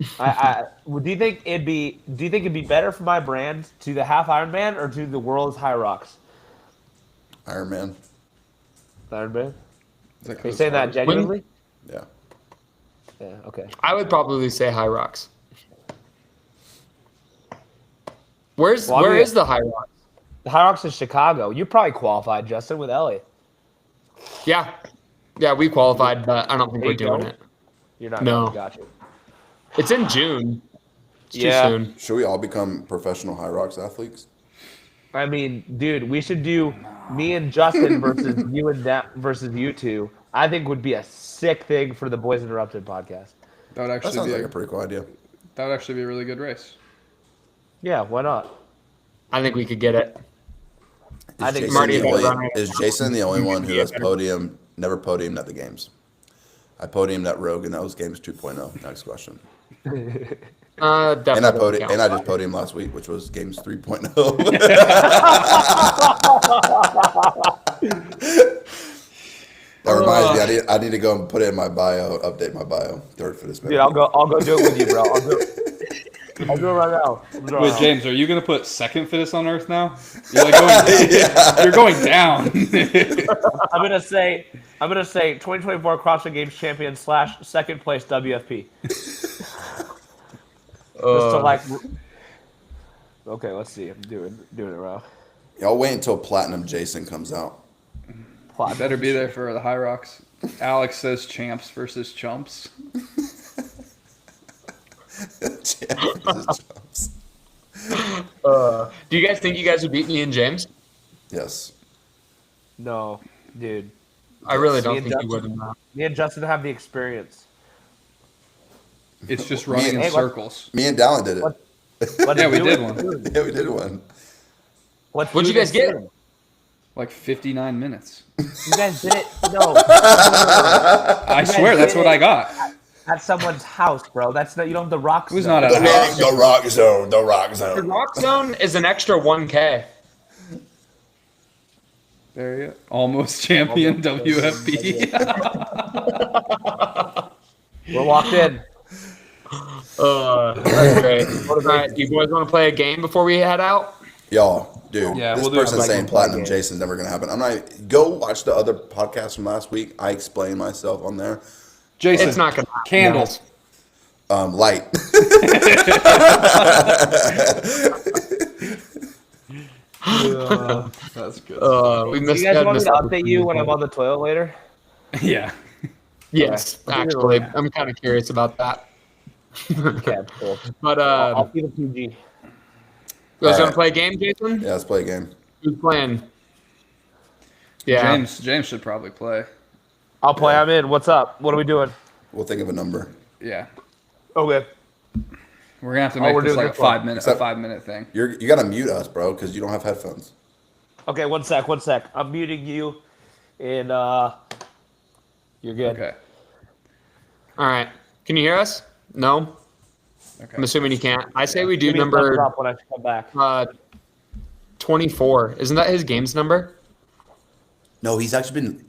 you think it'd be better for my brand to do the half Ironman or to the world's high rocks? Iron Man. Ironman. Is that 'cause Are you it's saying that harder? genuinely? Yeah. Yeah. Okay. I would probably say High Rocks. Where is the High Rocks? The High Rocks is Chicago. You probably qualified, Justin, with Ellie. Yeah, we qualified, but I don't think Are we're you doing going? it. You're not. No. Going. Got you. It's in June. It's Yeah. too soon. Should we all become professional high rocks athletes? I mean, dude, we should do me and Justin versus versus you two. I think would be a sick thing for the Boys Interrupted podcast. That would That actually sounds be like a pretty cool idea. that would actually be a really good race. Yeah, why not? I think we could get it. I think Is Jason the only one who has never podiumed at the games? I podiumed at Rogue, and that was Games 2.0. Next question. Definitely. And I count. just podiumed last week, which was Games 3.0. That reminds me, I need to go and put it in my bio, update my bio. Third for this Dude, I'll go do it with you, bro. I'll do it right now. Wait, James, are you gonna put second fittest on Earth now? You're like going down. You're going down. I'm gonna say 2024 CrossFit Games champion / second place WFP. Just to like. Okay, let's see. I'm doing it right. Y'all wait until Platinum Jason comes out. I better be there for the High Rocks. Alex says champs versus chumps. Do you guys think you guys would beat me and James? Yes. No, dude. I really Me don't and think you Justin- would. Me and Justin have the experience. It's just running in Hey, what- circles. Me and Dallin did it. What- Yeah, we do did it. one. Yeah, we did one. What'd you guys get? Like 59 minutes. You guys did it? No. I swear, that's what I got. At someone's house, bro. That's not. You don't have the rock. It was zone. not at a house. The rock zone. The rock The zone. rock zone is an extra 1K. There you go. Almost champion WFP. We're locked in. That's great. All right, you boys want to play a game before we head out? Y'all, dude, Yeah, this we'll do person like saying a Platinum game. Jason's never going to happen. I'm not. Go watch the other podcast from last week. I explained myself on there. Jason, It's not gonna happen, candles. Light. That's good. We Do missed you guys that. want me to update you when I'm on the toilet later? Yeah. Yes, actually, I'm kind of curious about that. Okay, cool. But I'll see the PG. you guys All want right. to play a game, Jason? Yeah, let's play a game. Who's playing? Yeah. James should probably play. I'll play. I'm in. What's up? What are we doing? We'll think of a number. Yeah. Okay. We're gonna have to make we're this doing like this one. Except- 5-minute thing. You got to mute us, bro, because you don't have headphones. Okay. One sec. I'm muting you, and you're good. Okay. All right. Can you hear us? No. Okay. I'm assuming you can't. I say we do Give me a thumbs number up when I come back. 24. Isn't that his games number? No, he's actually been.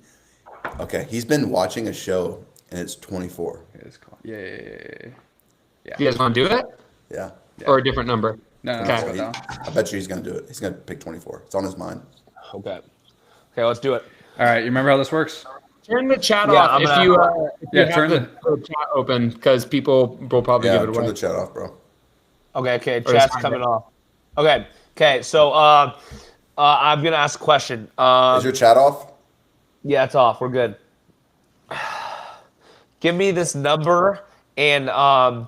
Okay, he's been watching a show, and it's 24. Yeah. You guys want to do it? Yeah. Or a different number? No, Okay. let's go down. I bet you he's going to do it. He's going to pick 24. It's on his mind. Okay. Okay. Let's do it. All right, you remember how this works? Turn the chat Yeah, off I'm if gonna- you Yeah, have turn the chat open because people will probably Yeah, give it turn away. the chat off, bro. Okay. Or Chat's is- coming off. Okay. So I'm gonna ask a question. Is your chat off? Yeah, it's off. We're good. Give me this number and the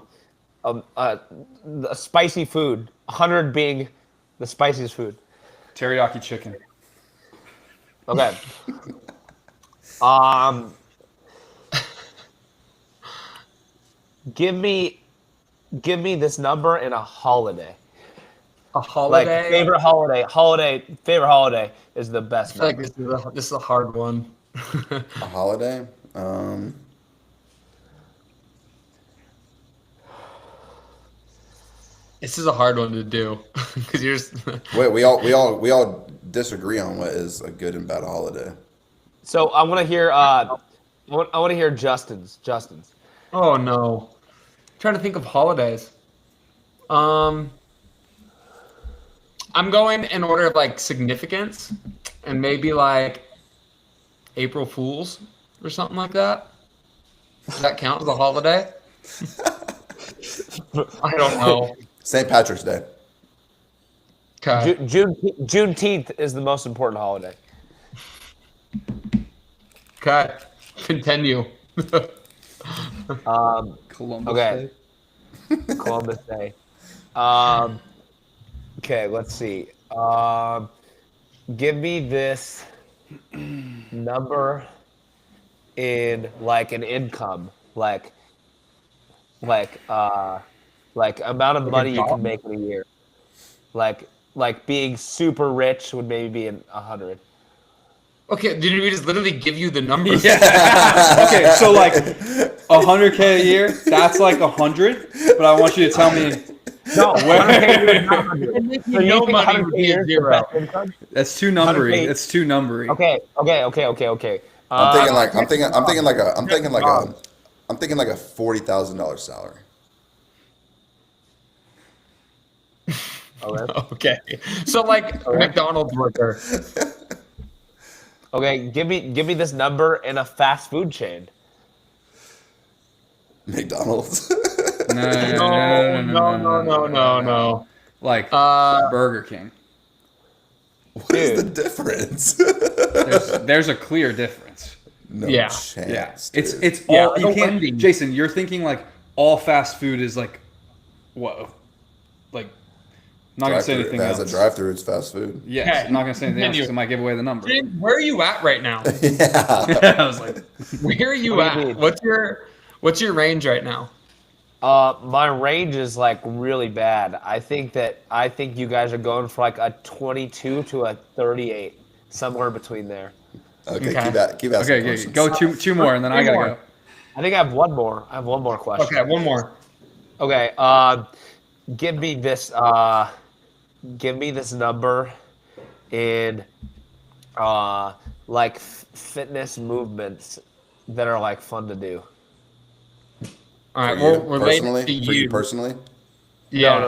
spicy food. 100 being the spiciest food. Teriyaki chicken. Okay. Give me this number and a holiday. A Like holiday. favorite holiday. Favorite holiday is the best I feel like number. this is a hard one. A holiday. This is a hard one to do because you're just. Wait, we all disagree on what is a good and bad holiday. So I want to hear. I want to hear Justin's. Oh no, trying to think of holidays. I'm going in order of like significance, and maybe like April Fools or something like that. Does that count as a holiday? I don't know. St. Patrick's Day. Okay. Juneteenth is the most important holiday. Okay. Continue. Columbus Okay. Day. Columbus Day. Okay, let's see. Give me this number in like an income, like amount of money you can make in a year. Like being super rich would maybe be 100. Okay, did we just literally give you the number? Yeah. Okay, so like 100K a year, that's like 100. But I want you to tell me No, 100K is not 100. So you No think money 100K would be a is the zero. best income? that's too numbering. 100K. That's too numbering. Okay. I'm thinking like a $40,000 salary. Okay. So like McDonald's worker. Okay, give me this number in a fast food chain. McDonald's. No. Like Burger King. What is the difference? There's a clear difference. No Yeah. chance. Yeah, dude. it's Yeah, all like you a can't. Wendy's. Jason, you're thinking like all fast food is like, whoa, like not gonna say Drive-thru. anything If it else. has a drive-through, it's fast food. Yes, Okay, I'm not gonna say anything else continue. because it might give away the number. James, where are you at right now? Yeah. I was like, Where are you What do you at? mean? What's your range right now? My range is like really bad. I think you guys are going for like a 22 to a 38, somewhere between there. Okay, Okay. keep asking okay, questions. go two more, and then I gotta more. go. I think I have one more. I have one more question. Okay, one more. Okay. Give me this. Give me this number in like fitness movements that are like fun to do. All right, For you we're related personally? to For you you. personally? Yeah.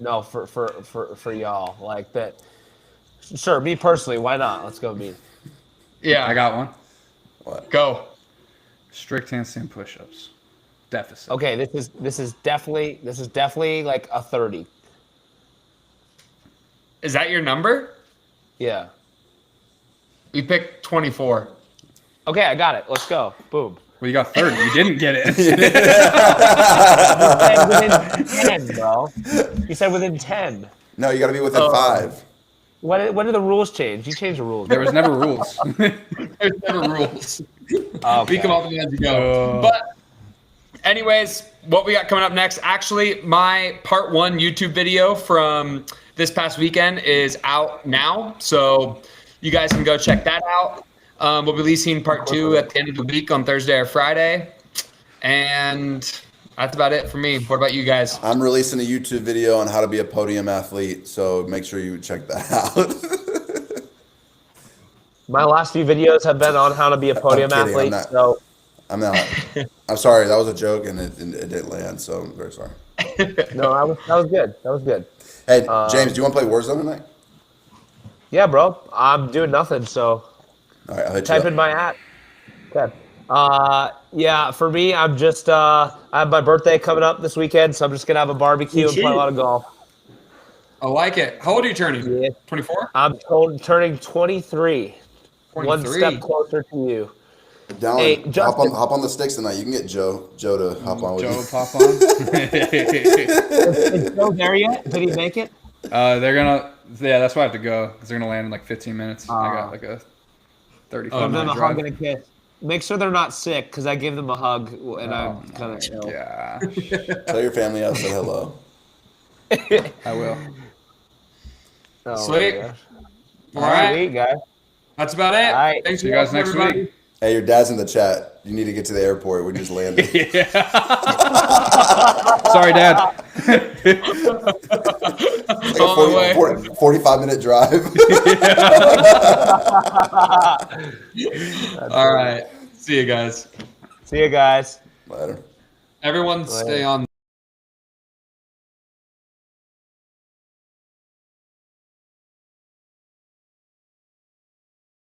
No. For y'all like that. Sure, me personally. Why not? Let's go me. Yeah. I got one. What? Go. Strict handstand push-ups. Deficit. Okay, this is definitely like a 30. Is that your number? Yeah. We picked 24. Okay, I got it. Let's go. Boom. Well, you got 30. You didn't get it. You said within 10, bro. You said within 10. No, you got to be within 5. When did the rules change? You changed the rules. There was never rules. There's never rules. Okay. We come up with as you go. But anyways, what we got coming up next, actually, my part 1 YouTube video from this past weekend is out now. So you guys can go check that out. We'll be releasing part 2 at the end of the week on Thursday or Friday. And that's about it for me. What about you guys? I'm releasing a YouTube video on how to be a podium athlete, so make sure you check that out. My last few videos have been on how to be a podium I'm kidding, athlete. I'm not. So I'm not. I'm sorry, that was a joke and it didn't land, so I'm very sorry. no, that was good. That was good. Hey, James, do you want to play Warzone tonight? Yeah, bro. I'm doing nothing, so All right, I'll hit type you in up. my at. Okay. Yeah, for me, I'm just I have my birthday coming up this weekend, so I'm just gonna have a barbecue and play a lot of golf. I like it. How old are you turning? Yeah. 24? I'm turning 23. One 23. step closer to you. Down, Hey, Justin. hop on the sticks tonight. You can get Joe to hop on with Joe you. pop on. Is Joe there yet? Did he make it? They're gonna. Yeah, that's why I have to go because they're gonna land in like 15 minutes. I got like a 35 Give them minute a hug drive. and a kiss. Make sure they're not sick, because I gave them a hug and I'm kind of ill. Yeah, Tell your family I said hello. I will. Oh, Sweet. my gosh. All right. Sweet, guys. That's about it. All right. Thanks See for you guys watching, next everybody. week. Hey, your dad's in the chat. You need to get to the airport. We just landed. Sorry, Dad. Like On the way. 45-minute drive. All right. See you guys. See you guys. Later. Everyone stay on.